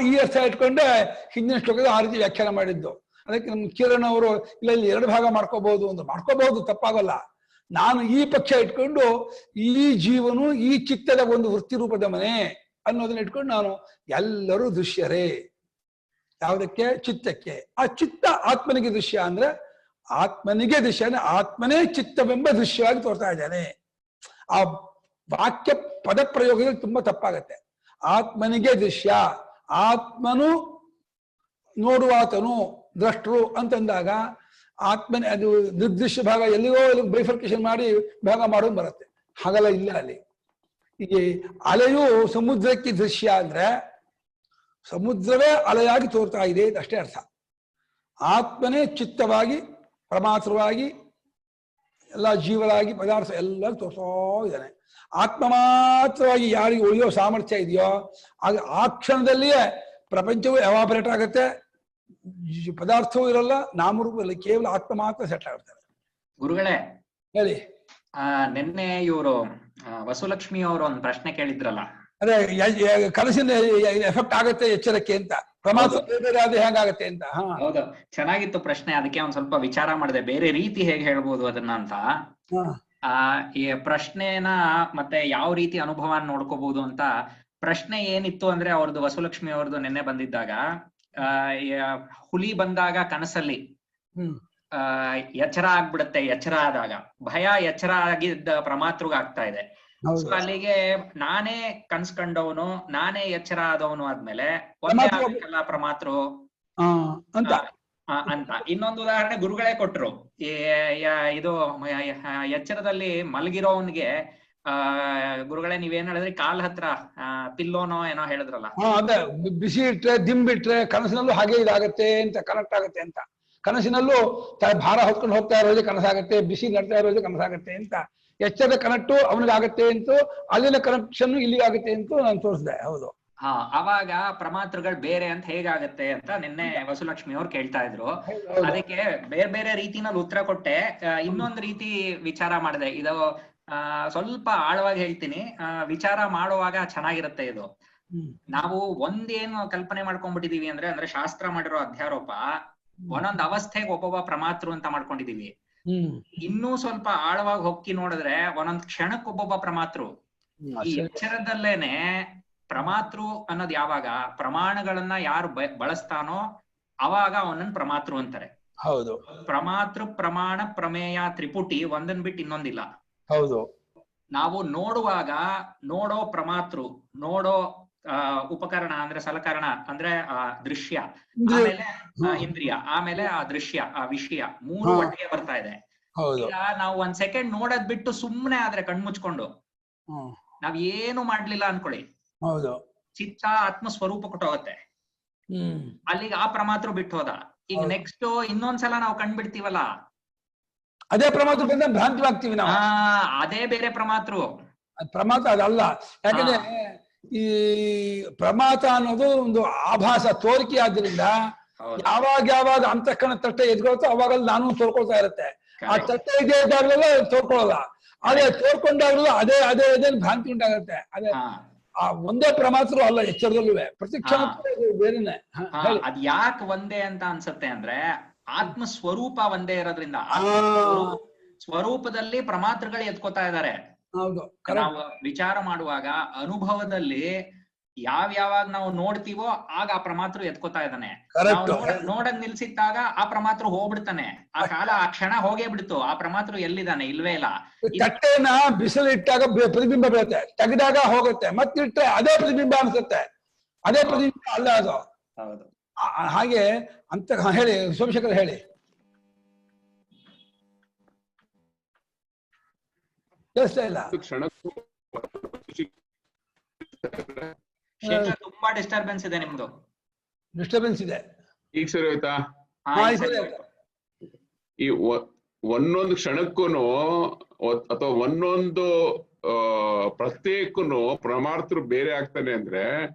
ಈ ಅರ್ಥ ಇಟ್ಕೊಂಡೆ ಹಿಂದಿನ ಶ್ಲೋಕದ ಆ ರೀತಿ ವ್ಯಾಖ್ಯಾನ ಮಾಡಿದ್ದು. ಅದಕ್ಕೆ ನಮ್ಮ ಕಿರಣ್ ಅವರು ಇಲ್ಲಿ ಎರಡು ಭಾಗ ಮಾಡ್ಕೋಬಹುದು ಅಂದ್ರೆ ಮಾಡ್ಕೋಬಹುದು, ತಪ್ಪಾಗಲ್ಲ. ನಾನು ಈ ಪಕ್ಷ ಇಟ್ಕೊಂಡು ಈ ಜೀವನು ಈ ಚಿತ್ತದ ಒಂದು ವೃತ್ತಿ ರೂಪದ ಮನೆ ಅನ್ನೋದನ್ನ ಇಟ್ಕೊಂಡು ನಾನು ಎಲ್ಲರೂ ದೃಶ್ಯರೇ. ಯಾವುದಕ್ಕೆ? ಚಿತ್ತಕ್ಕೆ. ಆ ಚಿತ್ತ ಆತ್ಮನಿಗೆ ದೃಶ್ಯ ಅಂದ್ರೆ ಆತ್ಮನಿಗೆ ದೃಶ್ಯ ಅಂದ್ರೆ ಆತ್ಮನೇ ಚಿತ್ತವೆಂಬ ದೃಶ್ಯವಾಗಿ ತೋರ್ತಾ ಇದ್ದಾನೆ. ಆ ವಾಕ್ಯ ಪದ ಪ್ರಯೋಗದಲ್ಲಿ ತುಂಬಾ ತಪ್ಪಾಗತ್ತೆ. ಆತ್ಮನಿಗೆ ದೃಶ್ಯ, ಆತ್ಮನು ನೋಡುವಾತನು ದ್ರಷ್ಟರು ಅಂತಂದಾಗ ಆತ್ಮನೇ ಅದು ನಿರ್ದಿಷ್ಟ ಭಾಗ ಎಲ್ಲಿಗೋ ಎಲ್ಲಿ ಬೈಫರ್ಕೇಶನ್ ಮಾಡಿ ಭಾಗ ಮಾಡೋದು ಬರುತ್ತೆ. ಹಾಗಲ್ಲ, ಇಲ್ಲ. ಅಲ್ಲಿ ಈಗ ಅಲೆಯು ಸಮುದ್ರಕ್ಕೆ ದೃಶ್ಯ ಅಂದ್ರೆ ಸಮುದ್ರವೇ ಅಲೆಯಾಗಿ ತೋರ್ತಾ ಇದೆ ಅಷ್ಟೇ ಅರ್ಥ. ಆತ್ಮನೇ ಚಿತ್ತವಾಗಿ ಪ್ರಮಾತ್ರವಾಗಿ ಎಲ್ಲ ಜೀವರಾಗಿ ಪದಾರ್ಥ ಎಲ್ಲ ತೋರ್ತಾ ಇದ್ದಾನೆ. ಆತ್ಮ ಮಾತ್ರವಾಗಿ ಯಾರಿಗೆ ಉಳಿಯೋ ಸಾಮರ್ಥ್ಯ ಇದೆಯೋ ಆಗ ಆ ಕ್ಷಣದಲ್ಲಿಯೇ ಪ್ರಪಂಚವೂ ಎವಾಪರೇಟ್ ಆಗುತ್ತೆ, ಪದಾರ್ಥವೂ ಇರಲ್ಲ, ನಾಮರೂಪದಲ್ಲಿ ಕೇವಲ ಆತ್ಮ ಮಾತ್ರ ಸೆಟ್ ಆಗಿರ್ತಾರೆ. ಗುರುಗಳೇ ಹೇಳಿ. ನಿನ್ನೆ ಇವರು ವಸುಲಕ್ಷ್ಮಿ ಅವರು ಒಂದು ಪ್ರಶ್ನೆ ಕೇಳಿದ್ರಲ್ಲ, ಅದೇ ಕನಸಿನ ಎಫೆಕ್ಟ್ ಆಗತ್ತೆ ಎಚ್ಚರಕ್ಕೆ ಅಂತ, ಪ್ರಮಾದ ಬೇರೆ ಆದ್ರೆ ಹೇಗಾಗತ್ತೆ ಅಂತ. ಹೌದು, ಚೆನ್ನಾಗಿತ್ತು ಪ್ರಶ್ನೆ. ಅದಕ್ಕೆ ಒಂದ್ ಸ್ವಲ್ಪ ವಿಚಾರ ಮಾಡಿದೆ ಬೇರೆ ರೀತಿ ಹೇಗೆ ಹೇಳ್ಬೋದು ಅದನ್ನ ಅಂತ. ಈ ಪ್ರಶ್ನೆನ ಮತ್ತೆ ಯಾವ ರೀತಿ ಅನುಭವ ನೋಡ್ಕೋಬಹುದು ಅಂತ. ಪ್ರಶ್ನೆ ಏನಿತ್ತು ಅಂದ್ರೆ ಅವ್ರದ್ದು, ವಸುಲಕ್ಷ್ಮಿ ಅವ್ರದ್ದು ನಿನ್ನೆ ಬಂದಿದ್ದಾಗ, ಹುಲಿ ಬಂದಾಗ ಕನಸಲ್ಲಿ ಎಚ್ಚರ ಆಗ್ಬಿಡುತ್ತೆ. ಎಚ್ಚರ ಆದಾಗ ಭಯ ಎಚ್ಚರ ಆಗಿದ್ದ ಪ್ರಮಾತೃಗ ಆಗ್ತಾ ಇದೆ. ಹೌದು. ಸೊ ಅಲ್ಲಿಗೆ ನಾನೇ ಕನ್ಸ್ ಕಂಡವನು, ನಾನೇ ಎಚ್ಚರ ಆದವನು ಆದ್ಮೇಲೆ ಒಂದೇ ಆಗ್ಬೇಕಲ್ಲ ಪ್ರಮಾತೃ ಅಂತ ಅಂತ. ಇನ್ನೊಂದು ಉದಾಹರಣೆ ಗುರುಗಳೇ ಕೊಟ್ರು. ಇದು ಎಚ್ಚರದಲ್ಲಿ ಮಲಗಿರೋವನ್ಗೆ ಗುರುಗಳೇ ನೀವೇನ್ ಹೇಳಿದ್ರಿ, ಕಾಲ್ ಹತ್ರ ಪಿಲ್ಲೋನೋ ಏನೋ ಹೇಳಿದ್ರಲ್ಲ. ಅದೇ ಬಿಸಿ ಇಟ್ರೆ ದಿಂಬಿಟ್ರೆ ಕನಸಿನಲ್ಲೂ ಹಾಗೆ ಇದಾಗತ್ತೆ ಅಂತ, ಕನೆಕ್ಟ್ ಆಗತ್ತೆ ಅಂತ. ಕನಸಿನಲ್ಲೂ ಭಾರ ಹೊತ್ಕೊಂಡು ಹೋಗ್ತಾ ಇರೋದು ಕನಸಾಗತ್ತೆ, ಬಿಸಿ ನಡ್ತಾ ಇರೋದು ಕನಸಾಗತ್ತೆ ಅಂತ. ಎಚ್ಚರದ ಕನೆಕ್ಟು ಅವನಿಗಾಗತ್ತೆ ಅಂತ, ಅಲ್ಲಿನ ಕನೆಕ್ಷನ್ ಇಲ್ಲಿಗಾಗತ್ತೆ ಅಂತ ನಾನು ತೋರಿಸಿದೆ. ಹೌದು. ಅವಾಗ ಪ್ರಮಾತೃಗಳು ಬೇರೆ ಅಂತ ಹೇಗಾಗತ್ತೆ ಅಂತ ನಿನ್ನೆ ವಸುಲಕ್ಷ್ಮಿ ಅವ್ರು ಕೇಳ್ತಾ ಇದ್ರು. ಅದಕ್ಕೆ ಬೇರೆ ಬೇರೆ ರೀತಿನಲ್ಲಿ ಉತ್ತರ ಕೊಟ್ಟೆ. ಇನ್ನೊಂದು ರೀತಿ ವಿಚಾರ ಮಾಡಿದೆ. ಇದು ಸ್ವಲ್ಪ ಆಳವಾಗಿ ಹೇಳ್ತೀನಿ, ವಿಚಾರ ಮಾಡುವಾಗ ಚೆನ್ನಾಗಿರುತ್ತೆ ಇದು. ನಾವು ಒಂದೇನು ಕಲ್ಪನೆ ಮಾಡ್ಕೊಂಡ್ಬಿಟ್ಟಿದೀವಿ ಅಂದ್ರೆ ಶಾಸ್ತ್ರ ಮಾಡಿರೋ ಅಧ್ಯಾರೋಪ ಒಂದೊಂದು ಅವಸ್ಥೆಗೆ ಒಬ್ಬೊಬ್ಬ ಪ್ರಮಾತೃ ಅಂತ ಮಾಡ್ಕೊಂಡಿದೀವಿ. ಇನ್ನೂ ಸ್ವಲ್ಪ ಆಳವಾಗಿ ಹೊಕ್ಕಿ ನೋಡಿದ್ರೆ ಒಂದೊಂದ್ ಕ್ಷಣಕ್ಕೆ ಒಬ್ಬೊಬ್ಬ ಪ್ರಮಾತೃ. ಈ ಎಚ್ಚರದಲ್ಲೇನೆ ಪ್ರಮಾತೃ ಅನ್ನೋದು ಯಾವಾಗ ಪ್ರಮಾಣಗಳನ್ನ ಯಾರು ಬಳಸ್ತಾನೋ ಅವಾಗ ಅವನನ್ನ ಪ್ರಮಾತೃ ಅಂತಾರೆ. ಹೌದು. ಪ್ರಮಾತೃ ಪ್ರಮಾಣ ಪ್ರಮೇಯ ತ್ರಿಪುಟಿ ಒಂದನ್ ಬಿಟ್ಟು ಇನ್ನೊಂದಿಲ್ಲ. ಹೌದು. ನಾವು ನೋಡುವಾಗ ನೋಡೋ ಪ್ರಮಾತೃ, ನೋಡೋ ಉಪಕರಣ ಅಂದ್ರೆ ಸಲಕರಣ ಅಂದ್ರೆ ದೃಶ್ಯ, ಆಮೇಲೆ ಇಂದ್ರಿಯ, ಆಮೇಲೆ ಆ ದೃಶ್ಯ, ಆ ವಿಷಯ, ಮೂರು ಒಟ್ಟಿಗೆ ಬರ್ತಾ ಇದೆ. ಈಗ ನಾವು ಒಂದ್ ಸೆಕೆಂಡ್ ನೋಡೋದ್ ಬಿಟ್ಟು ಸುಮ್ನೆ ಆದ್ರೆ ಕಣ್ಮುಚ್ಕೊಂಡು ನಾವ್ ಏನು ಮಾಡ್ಲಿಲ್ಲ ಅನ್ಕೊಳ್ಳಿ, ಚಿತ್ತ ಆತ್ಮ ಸ್ವರೂಪ ಕೊಟ್ಟೋಗತ್ತೆ. ಅಲ್ಲಿಗೆ ಆ ಪ್ರಮಾತೃ ಬಿಟ್ಟು ಹೋದ. ಈಗ ನೆಕ್ಸ್ಟ್ ಇನ್ನೊಂದ್ಸಲ ನಾವು ಕಂಡ್ಬಿಡ್ತೀವಲ್ಲ, ಅದೇ ಪ್ರಮಾತೃ ಬಂದ ಭ್ರಾಂತಿವಾಗ್ತೀವಿ ನಾವು. ಅದೇ ಬೇರೆ ಪ್ರಮಾತೃ. ಪ್ರಮಾತ ಅದಲ್ಲ. ಯಾಕಂದ್ರೆ ಈ ಪ್ರಮಾತ ಅನ್ನೋದು ಒಂದು ಆಭಾಸ, ತೋರಿಕೆ ಆದ್ರಿಂದ ಯಾವಾಗ ಅಂತಃಕರಣ ತಟ್ಟೆ ಎದ್ಕೊಳ್ತೋ ಅವಾಗಲ್ಲಿ ನಾನು ತೋರ್ಕೊಳ್ತಾ ಇರುತ್ತೆ. ಆ ತಟ್ಟೆ ಇದೆ ಇದ್ದಾಗಲೂ ತೋರ್ಕೊಳ್ಳಲ್ಲ, ಅದೇ ತೋರ್ಕೊಂಡಾಗಲೂ ಅದೇ ಅದೇ ಅದೇ ಭ್ರಾಂತಿ ಉಂಟಾಗುತ್ತೆ. ಅದೇ ಆ ಒಂದೇ ಪ್ರಮಾತೃ ಅಲ್ಲ, ಎಚ್ಚರದಲ್ಲೂ ಪ್ರತಿ ಕ್ಷಣ ಬೇರೆನೆ. ಅದ್ ಯಾಕೆ ಒಂದೇ ಅಂತ ಅನ್ಸುತ್ತೆ ಅಂದ್ರೆ ಆತ್ಮ ಸ್ವರೂಪ ಒಂದೇ ಇರೋದ್ರಿಂದ. ಸ್ವರೂಪದಲ್ಲಿ ಪ್ರಮಾತೃಗಳು ಎತ್ಕೋತಾ ಇದ್ದಾರೆ. ನಾವು ವಿಚಾರ ಮಾಡುವಾಗ ಅನುಭವದಲ್ಲಿ ಯಾವ್ಯಾವಾಗ ನಾವು ನೋಡ್ತೀವೋ ಆಗ ಆ ಪ್ರಮಾತೃ ಎತ್ಕೋತಾ ಇದ್ದಾನೆ. ನೋಡಕ್ ನಿಲ್ಸಿದ್ದಾಗ ಆ ಪ್ರಮಾತೃ ಹೋಗ್ಬಿಡ್ತಾನೆ. ಆ ಕಾಲ ಆ ಕ್ಷಣ ಹೋಗೇ ಬಿಡ್ತು. ಆ ಪ್ರಮಾತೃ ಎಲ್ಲಿದ್ದಾನೆ? ಇಲ್ವೇ ಇಲ್ಲ. ತಟ್ಟೆನ ಬಿಸಿಲಿಟ್ಟಾಗ ಪ್ರತಿಬಿಂಬ ಬೀಳುತ್ತೆ, ತೆಗೆದಾಗ ಹೋಗುತ್ತೆ, ಮತ್ತಿಟ್ಟರೆ ಅದೇ ಪ್ರತಿಬಿಂಬ ಅನ್ಸುತ್ತೆ. ಅದೇ ಪ್ರತಿಬಿಂಬ ಅಲ್ಲ ಅದು. ಹೌದು. ಹಾಗೆ ಅಂತ ಹೇಳಿ ಸೋಮಶೇಖರ್ ಹೇಳಿ. ಇಲ್ಲ ತುಂಬಾ ಡಿಸ್ಟರ್ಬೆನ್ಸ್ ಇದೆ ನಿಮ್ದು. ಡಿಸ್ಟರ್ಬೆನ್ಸ್ ಇದೆ. ಈಗ ಸರಿ ಹೋಯ್ತಾ? ಈ ಒಂದೊಂದು ಕ್ಷಣಕ್ಕೂನು ಅಥವಾ ಒಂದೊಂದು ಪ್ರತ್ಯೇಕನು ಪ್ರಮಾತೃ ಬೇರೆ ಆಗ್ತಾನೆ ಅಂದ್ರೆ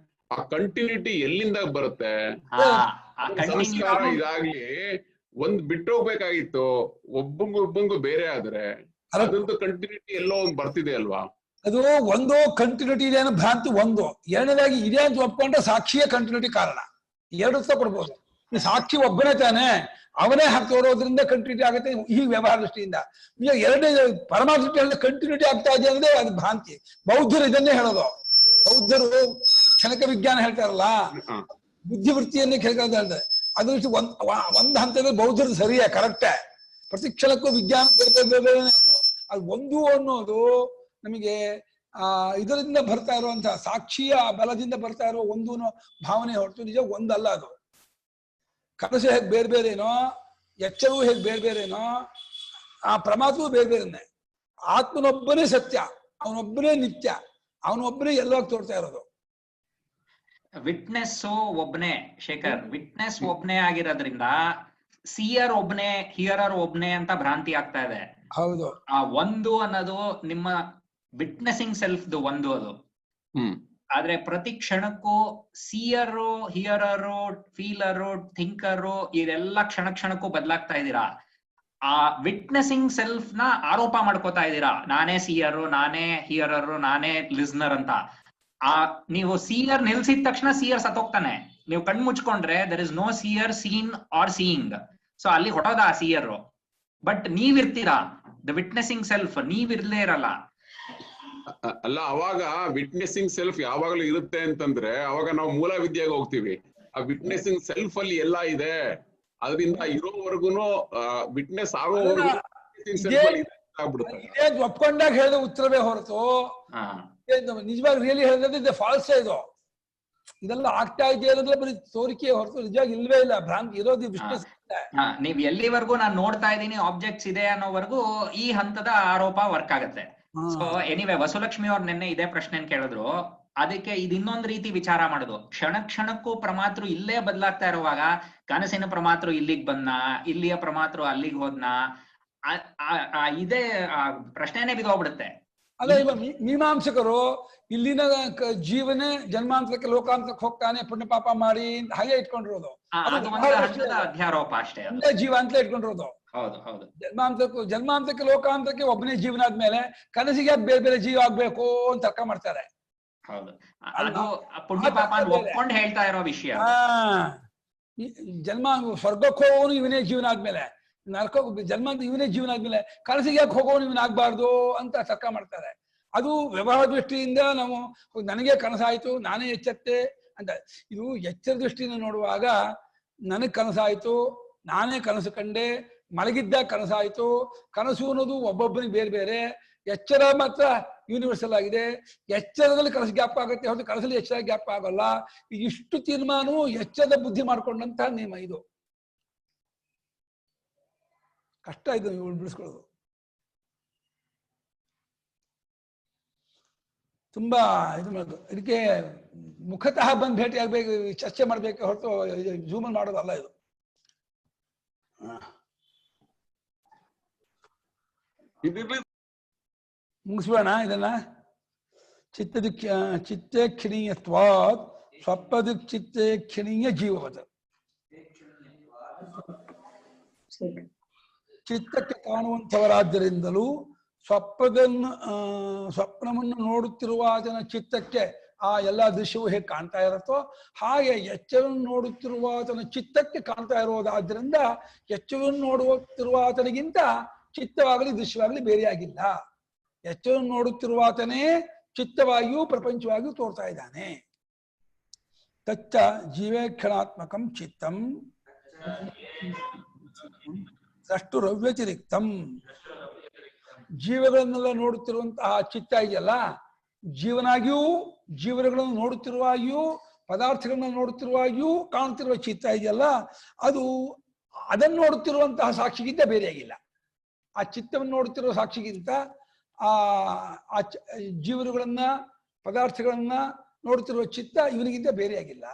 ಆ ಕಂಟಿನ್ಯೂಟಿ ಎಲ್ಲಿಂದ ಬರುತ್ತೆ? ಸಂಸ್ಕಾರ ಇದಾಗ್ಲಿ ಒಂದ್ ಬಿಟ್ಟು ಹೋಗ್ಬೇಕಾಗಿತ್ತು. ಒಬ್ಬಂಗೂ ಬೇರೆ ಆದ್ರೆ ಅದಂತೂ ಕಂಟಿನ್ಯೂಟಿ ಎಲ್ಲೋ ಒಂದ್ ಬರ್ತಿದೆ ಅಲ್ವಾ? ಅದು ಒಂದು ಕಂಟಿನ್ಯೂಟಿ ಇದೆ ಅನ್ನೋ ಭ್ರಾಂತಿ ಒಂದು. ಎರಡನೇದಾಗಿ ಇದೆ ಅಂತ ಒಪ್ಕೊಂಡ್ರೆ ಸಾಕ್ಷಿಯ ಕಂಟಿನ್ಯೂಟಿ ಕಾರಣ. ಎರಡು ಕೊಡ್ಬೋದು. ಈ ಸಾಕ್ಷಿ ಒಬ್ಬನೇ ತಾನೆ, ಅವನೇ ಹಾಕಿ ತೋರೋದ್ರಿಂದ ಕಂಟಿನ್ಯೂಟಿ ಆಗುತ್ತೆ ಈ ವ್ಯವಹಾರ ದೃಷ್ಟಿಯಿಂದ. ಎರಡನೇ ಪರಮಾತ್ಮ ದೃಷ್ಟಿಯಲ್ಲಿ ಕಂಟಿನ್ಯೂಟಿ ಆಗ್ತಾ ಇದೆ ಅಂದ್ರೆ ಅದು ಭ್ರಾಂತಿ. ಬೌದ್ಧರು ಇದನ್ನೇ ಹೇಳೋದು. ಬೌದ್ಧರು ಕ್ಷಣಿಕ ವಿಜ್ಞಾನ ಹೇಳ್ತಾರಲ್ಲ, ಬುದ್ಧಿವೃತ್ತಿಯನ್ನೇ ಹೇಳ್ತಾರೆ. ಅದ್ರ ಒಂದ್ ಹಂತದಲ್ಲಿ ಬೌದ್ಧರು ಸರಿಯೇ, ಕರೆಕ್ಟೇ. ಪ್ರತಿ ಕ್ಷಣಕ್ಕೂ ವಿಜ್ಞಾನ ಅದು ಒಂದು ಅನ್ನೋದು ನಮಗೆ ಇದರಿಂದ ಬರ್ತಾ ಇರುವಂತಹ ಸಾಕ್ಷಿಯ ಬಲದಿಂದ ಬರ್ತಾ ಇರೋ ಒಂದು ಭಾವನೆ ಹೊರತು ನಿಜ ಒಂದಲ್ಲ ಅದು. ಕನಸು ಹೇಗೆ ಬೇರೆ ಬೇರೆನೋ, ಎಚ್ಚರವೂ ಹೇಗೆ ಬೇರೆ ಬೇರೆನೋ, ಆ ಪ್ರಮಾದವೂ ಬೇರೆ ಬೇರೆನೆ. ಆತ್ಮನೊಬ್ಬನೇ ಸತ್ಯ, ಅವನೊಬ್ಬನೇ ನಿತ್ಯ, ಅವನೊಬ್ಬನೇ ಎಲ್ಲವಾಗ ತೋರ್ತಾ ಇರೋದು. ವಿಟ್ನೆಸ್ ಒಬ್ನೇ ಶೇಖರ್, ವಿಟ್ನೆಸ್ ಒಬ್ನೇ ಆಗಿರೋದ್ರಿಂದ ಸಿಯರ್ ಒಬ್ನೇ, ಹಿಯರರ್ ಒಬ್ನೇ ಅಂತ ಭ್ರಾಂತಿ ಆಗ್ತಾ ಇದೆ. ಹೌದು. ಆ ಒಂದು ಅನ್ನೋದು ನಿಮ್ಮ ವಿಟ್ನೆಸಿಂಗ್ ಸೆಲ್ಫ್ ಒಂದು ಅದು. ಆದ್ರೆ ಪ್ರತಿ ಕ್ಷಣಕ್ಕೂ ಸಿಯರು, ಹಿಯರರು, ಫೀಲರು, ಥಿಂಕರು ಇದೆಲ್ಲ ಕ್ಷಣಕ್ಕೂ ಬದಲಾಗ್ತಾ ಇದ್ದೀರಾ. ಆ ವಿಟ್ನೆಸಿಂಗ್ ಸೆಲ್ಫ್ ನ ಆರೋಪ ಮಾಡ್ಕೋತಾ ಇದ್ದೀರಾ. ನಾನೇ ಸಿಯರು, ನಾನೇ ಹಿಯರರು, ನಾನೇ ಲಿಸ್ನರ್ ಅಂತ. ಆ ನೀವು ಸಿಯರ್ ನಿಲ್ಸಿದ ತಕ್ಷಣ ಸಿಯರ್ ಸತ್ತೋಗ್ತಾನೆ. ನೀವು ಕಣ್ ಮುಚ್ಕೊಂಡ್ರೆ there is no seer, seen are seeing. So ಅಲ್ಲಿ ಹೊಟ್ಟೋದ ಆ ಸಿಯರ್. ಬಟ್ ನೀವಿರ್ತೀರಾ, ದ ವಿಟ್ನೆಸಿಂಗ್ ಸೆಲ್ಫ್ ನೀವಿರ್ಲೇ ಇರಲ್ಲ. ಅಲ್ಲ, ಅವಾಗ ವಿಟ್ನೆಸಿಂಗ್ ಸೆಲ್ಫ್ ಯಾವಾಗ್ಲೂ ಇರುತ್ತೆ ಅಂತಂದ್ರೆ ಅವಾಗ ನಾವು ಮೂಲ ವಿದ್ಯೆಗೆ ಹೋಗ್ತೀವಿ. ಆ ವಿಟ್ನೆಸಿಂಗ್ ಸೆಲ್ಫ್ ಅಲ್ಲಿ ಎಲ್ಲ ಇದೆ, ಅದರಿಂದ ಇರೋವರೆಗೂ ವಿಟ್ನೆಸ್ ಆಗೋವರೆಗೂ ಆಗ್ಬಿಡುತ್ತೆ. ಇದೇ ಒಪ್ಕೊಂಡಾಗ ಹೇಳಿದ ಉತ್ತರವೇ ಹೊರತು ನಿಜವಾಗಿ ರಿಯಲಿ ಹೇಳಿದ್ರೆ ಫಾಲ್ಸ್ ಇದು. ಇದೆಲ್ಲ ಆಗ್ತಾ ಇದೆಯಾ ಅನ್ನೋದ್ರೆ ಬರೀ ತೋರಿಕೆ ಹೊರತು ನಿಜವಾಗಿ ಇಲ್ವೇ ಇಲ್ಲ. ಭ್ರಾಂತಿ ಇರೋದು ವಿಷ್ಣು. ನೀವ್ ಎಲ್ಲಿವರೆಗೂ ನಾನು ನೋಡ್ತಾ ಇದ್ದೀನಿ ಆಬ್ಜೆಕ್ಟ್ಸ್ ಇದೆ ಅನ್ನೋವರೆಗೂ ಈ ಹಂತದ ಆರೋಪ ವರ್ಕ್ ಆಗುತ್ತೆ. ಸೊ ಎನಿವೆ ವಸುಲಕ್ಷ್ಮಿ ಅವ್ರು ನಿನ್ನೆ ಇದೇ ಪ್ರಶ್ನೆ ಕೇಳಿದ್ರು. ಅದಕ್ಕೆ ಇದು ಇನ್ನೊಂದು ರೀತಿ ವಿಚಾರ ಮಾಡುದು. ಕ್ಷಣಕ್ಕೂ ಪ್ರಮಾತೃ ಇಲ್ಲೇ ಬದಲಾಗ್ತಾ ಇರುವಾಗ ಕನಸಿನ ಪ್ರಮಾತೃ ಇಲ್ಲಿಗ್ ಬಂದ್ನ, ಇಲ್ಲಿಯ ಪ್ರಮಾತೃ ಅಲ್ಲಿಗೆ ಹೋದ್ನ, ಇದೇ ಪ್ರಶ್ನೆನೇ ಬಿದ್ದೋಗ್ಬಿಡುತ್ತೆ. ಅಲ್ಲ, ಇವಾಗ ಮೀಮಾಂಸಕರು ಇಲ್ಲಿನ ಜೀವನೇ ಜನ್ಮಾಂತರಕ್ಕೆ ಲೋಕಾಂತರಕ್ಕೆ ಹೋಗ್ತಾನೆ ಪುಣ್ಯ ಪಾಪ ಮಾಡಿ ಹಾಗೆ ಇಟ್ಕೊಂಡಿರೋದು. ಅಧ್ಯಾರೋಪ ಅಷ್ಟೇ. ಒಂದೇ ಜೀವ ಅಂತ ಇಟ್ಕೊಂಡಿರೋದು. ಹೌದು. ಜನ್ಮಾಂತರಕ್ಕೆ ಲೋಕಾಂತರಕ್ಕೆ ಒಬ್ಬನೇ ಜೀವನ ಆದ್ಮೇಲೆ ಕನಸಿಗೆ ಬೇರೆ ಬೇರೆ ಜೀವ ಆಗ್ಬೇಕು ಅಂತ ತರ್ಕ ಮಾಡ್ತಾರೆ. ಹೌದು, ಅದು ಪುಣ್ಯ ಪಾಪ ಒಪ್ಕೊಂಡು ಹೇಳ್ತಾ ಇರೋ ವಿಷಯ. ಜನ್ಮ ಸ್ವರ್ಗಕ್ಕೆ ಹೋಗೋನು ಇವನೇ ಜೀವನ ಆದ್ಮೇಲೆ, ನರಕ ಜನ್ಮ ಇವನೇ ಜೀವನ ಆದ್ಮೇಲೆ ಕನಸಿಗೆ ಯಾಕೆ ಹೋಗೋನು ಇವನ್ ಆಗ್ಬಾರ್ದು ಅಂತ ತರ್ಕ ಮಾಡ್ತಾರೆ. ಅದು ವ್ಯವಹಾರ ದೃಷ್ಟಿಯಿಂದ ನಾವು ನನಗೆ ಕನಸಾಯ್ತು ನಾನೇ ಎಚ್ಚತ್ತೆ ಅಂತ. ಇದು ಎಚ್ಚರ ದೃಷ್ಟಿಯಿಂದ ನೋಡುವಾಗ ನನಗ್ ಕನಸಾಯ್ತು, ನಾನೇ ಕನಸು ಕಂಡೆ, ಮಲಗಿದ್ದ ಕನಸಾಯ್ತು. ಕನಸು ಅನ್ನೋದು ಒಬ್ಬೊಬ್ಬನಿಗೆ ಬೇರೆ ಬೇರೆ. ಎಚ್ಚರ ಮಾತ್ರ ಯೂನಿವರ್ಸಲ್ ಆಗಿದೆ. ಎಚ್ಚರದಲ್ಲಿ ಕನಸು ಜ್ಞಾಪಕ ಆಗುತ್ತೆ ಹೊರತು ಕನಸಲ್ಲಿ ಎಚ್ಚರ ಜ್ಞಾಪಕ ಆಗೋಲ್ಲ. ಇಷ್ಟು ತೀರ್ಮಾನವು ಎಚ್ಚರದ ಬುದ್ಧಿ ಮಾಡ್ಕೊಂಡಂತಹ ನಿಯಮ. ಇದು ಕಷ್ಟ ಇದು ಬಿಡಿಸ್ಕೊಳ್ಳೋದು. ತುಂಬಾ ಇದು ಮಾಡೋದು. ಇದಕ್ಕೆ ಮುಖತಃ ಬಂದು ಭೇಟಿ ಆಗ್ಬೇಕು, ಚರ್ಚೆ ಮಾಡ್ಬೇಕು ಹೊರತು ಜೂಮನ್ ಮಾಡೋದಲ್ಲ ಇದು. ಮುಗಿಸ್ಬೇಡ ಇದನ್ನ. ಚಿತ್ತೇ ಕ್ಷಣೀಯತ್ವಾತ್ ಸ್ವಪ್ನದಿಕ್ ಚಿತ್ತೇ ಕ್ಷಣೀಯ ಜೀವವತ್. ಚಿತ್ತಕ್ಕೆ ಕಾಣುವಂಥವರಾದ್ದರಿಂದಲೂ ಸ್ವಪ್ನವನ್ನು ನೋಡುತ್ತಿರುವ ಆತನ ಚಿತ್ತಕ್ಕೆ ಆ ಎಲ್ಲ ದೃಶ್ಯವೂ ಹೇಗೆ ಕಾಣ್ತಾ ಇರುತ್ತೋ ಹಾಗೆ ಎಚ್ಚರವನ್ನು ನೋಡುತ್ತಿರುವ ಆತನ ಚಿತ್ತಕ್ಕೆ ಕಾಣ್ತಾ ಇರೋದಾದ್ರಿಂದ ಎಚ್ಚರವನ್ನು ನೋಡುತ್ತಿರುವ ಆತನಿಗಿಂತ ಚಿತ್ತವಾಗಲಿ ದೃಶ್ಯವಾಗಲಿ ಬೇರೆಯಾಗಿಲ್ಲ. ಎಚ್ಚರವನ್ನು ನೋಡುತ್ತಿರುವ ಆತನೇ ಚಿತ್ತವಾಗಿಯೂ ಪ್ರಪಂಚವಾಗಿಯೂ ತೋರ್ತಾ ಇದ್ದಾನೆ. ತಚ್ಚ ಜೀವೇಕ್ಷಣಾತ್ಮಕಂ ಚಿತ್ತಂ ದ್ರಷ್ಟುರವ್ಯತಿರಿಕ್ತಂ. ಜೀವಗಳನ್ನೆಲ್ಲ ನೋಡುತ್ತಿರುವಂತಹ ಚಿತ್ತ ಇದೆಯಲ್ಲ, ಜೀವನಾಗಿಯೂ ಜೀವಗಳನ್ನು ನೋಡುತ್ತಿರುವಾಗಿಯೂ ಪದಾರ್ಥಗಳನ್ನ ನೋಡುತ್ತಿರುವಾಗಿಯೂ ಕಾಣುತ್ತಿರುವ ಚಿತ್ತ ಇದೆಯಲ್ಲ, ಅದು ಅದನ್ನು ನೋಡುತ್ತಿರುವಂತಹ ಸಾಕ್ಷಿಗಿಂತ ಬೇರೆಯಾಗಿಲ್ಲ. ಆ ಚಿತ್ತವನ್ನು ನೋಡುತ್ತಿರುವ ಸಾಕ್ಷಿಗಿಂತ ಆ ಜೀವರುಗಳನ್ನ ಪದಾರ್ಥಗಳನ್ನ ನೋಡುತ್ತಿರುವ ಚಿತ್ತ ಇವನಿಗಿಂತ ಬೇರೆಯಾಗಿಲ್ಲ.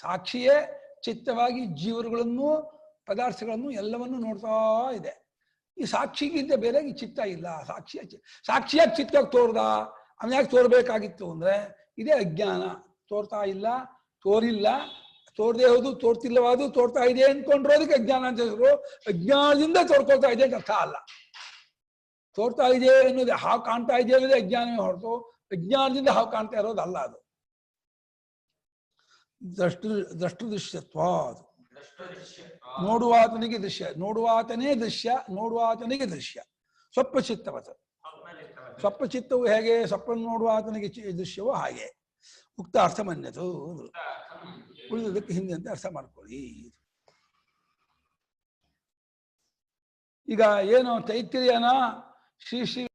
ಸಾಕ್ಷಿಯೇ ಚಿತ್ತವಾಗಿ ಜೀವರುಗಳನ್ನು ಪದಾರ್ಥಗಳನ್ನು ಎಲ್ಲವನ್ನು ನೋಡ್ತಾ ಇದೆ. ಈ ಸಾಕ್ಷಿಗಿಂತ ಬೇರೆಯಾಗಿ ಚಿತ್ತ ಇಲ್ಲ. ಸಾಕ್ಷಿಯಾಗಿ ಚಿತ್ತಾಗಿ ತೋರ್ದ, ಅವನ್ ಯಾಕೆ ತೋರ್ಬೇಕಾಗಿತ್ತು ಅಂದ್ರೆ ಇದೇ ಅಜ್ಞಾನ. ತೋರ್ತಾ ಇಲ್ಲ, ತೋರಿಲ್ಲ, ತೋರ್ದೇ ಹೌದು, ತೋರ್ತಿಲ್ಲವಾದು, ತೋರ್ತಾ ಇದೆ ಅನ್ಕೊಂಡ್ರೋದಕ್ಕೆ ಅಜ್ಞಾನ ಅಂತ ಹೇಳಿದ್ರು. ಅಜ್ಞಾನದಿಂದ ತೋರ್ಕೊಳ್ತಾ ಇದೆ ಅಂತ ಅರ್ಥ ಅಲ್ಲ. ತೋರ್ತಾ ಇದೆ ಅನ್ನೋದು ಹಾವು ಕಾಣ್ತಾ ಇದೆ ಅನ್ನೋದೇ ಅಜ್ಞಾನವೇ ಹೊರತು ಅಜ್ಞಾನದಿಂದ ಹಾವು ಕಾಣ್ತಾ ಇರೋದಲ್ಲ. ಅದು ದ್ರಷ್ಟು ದೃಶ್ಯತ್ವ. ಅದು ನೋಡುವಾತನಿಗೆ ದೃಶ್ಯ, ನೋಡುವಾತನೇ ದೃಶ್ಯ, ನೋಡುವಾತನಿಗೆ ದೃಶ್ಯ. ಸ್ವಪ್ನಚಿತ್ತವತ. ಸ್ವಪ್ನಚಿತ್ತವು ಹೇಗೆ ಸ್ವಪ್ನ ನೋಡುವಾತನಿಗೆ ದೃಶ್ಯವೋ ಹಾಗೆ ಉಕ್ತ ಅರ್ಥ ಮನ್ಯತು. ಉಳಿದದಕ್ಕೆ ಹಿಂದೆ ಅಂತ ಅರ್ಥ ಮಾಡ್ಕೊಳ್ಳಿ. ಈಗ ಏನು ತೈತ್ತಿರಿಯನ ಶ್ರೀ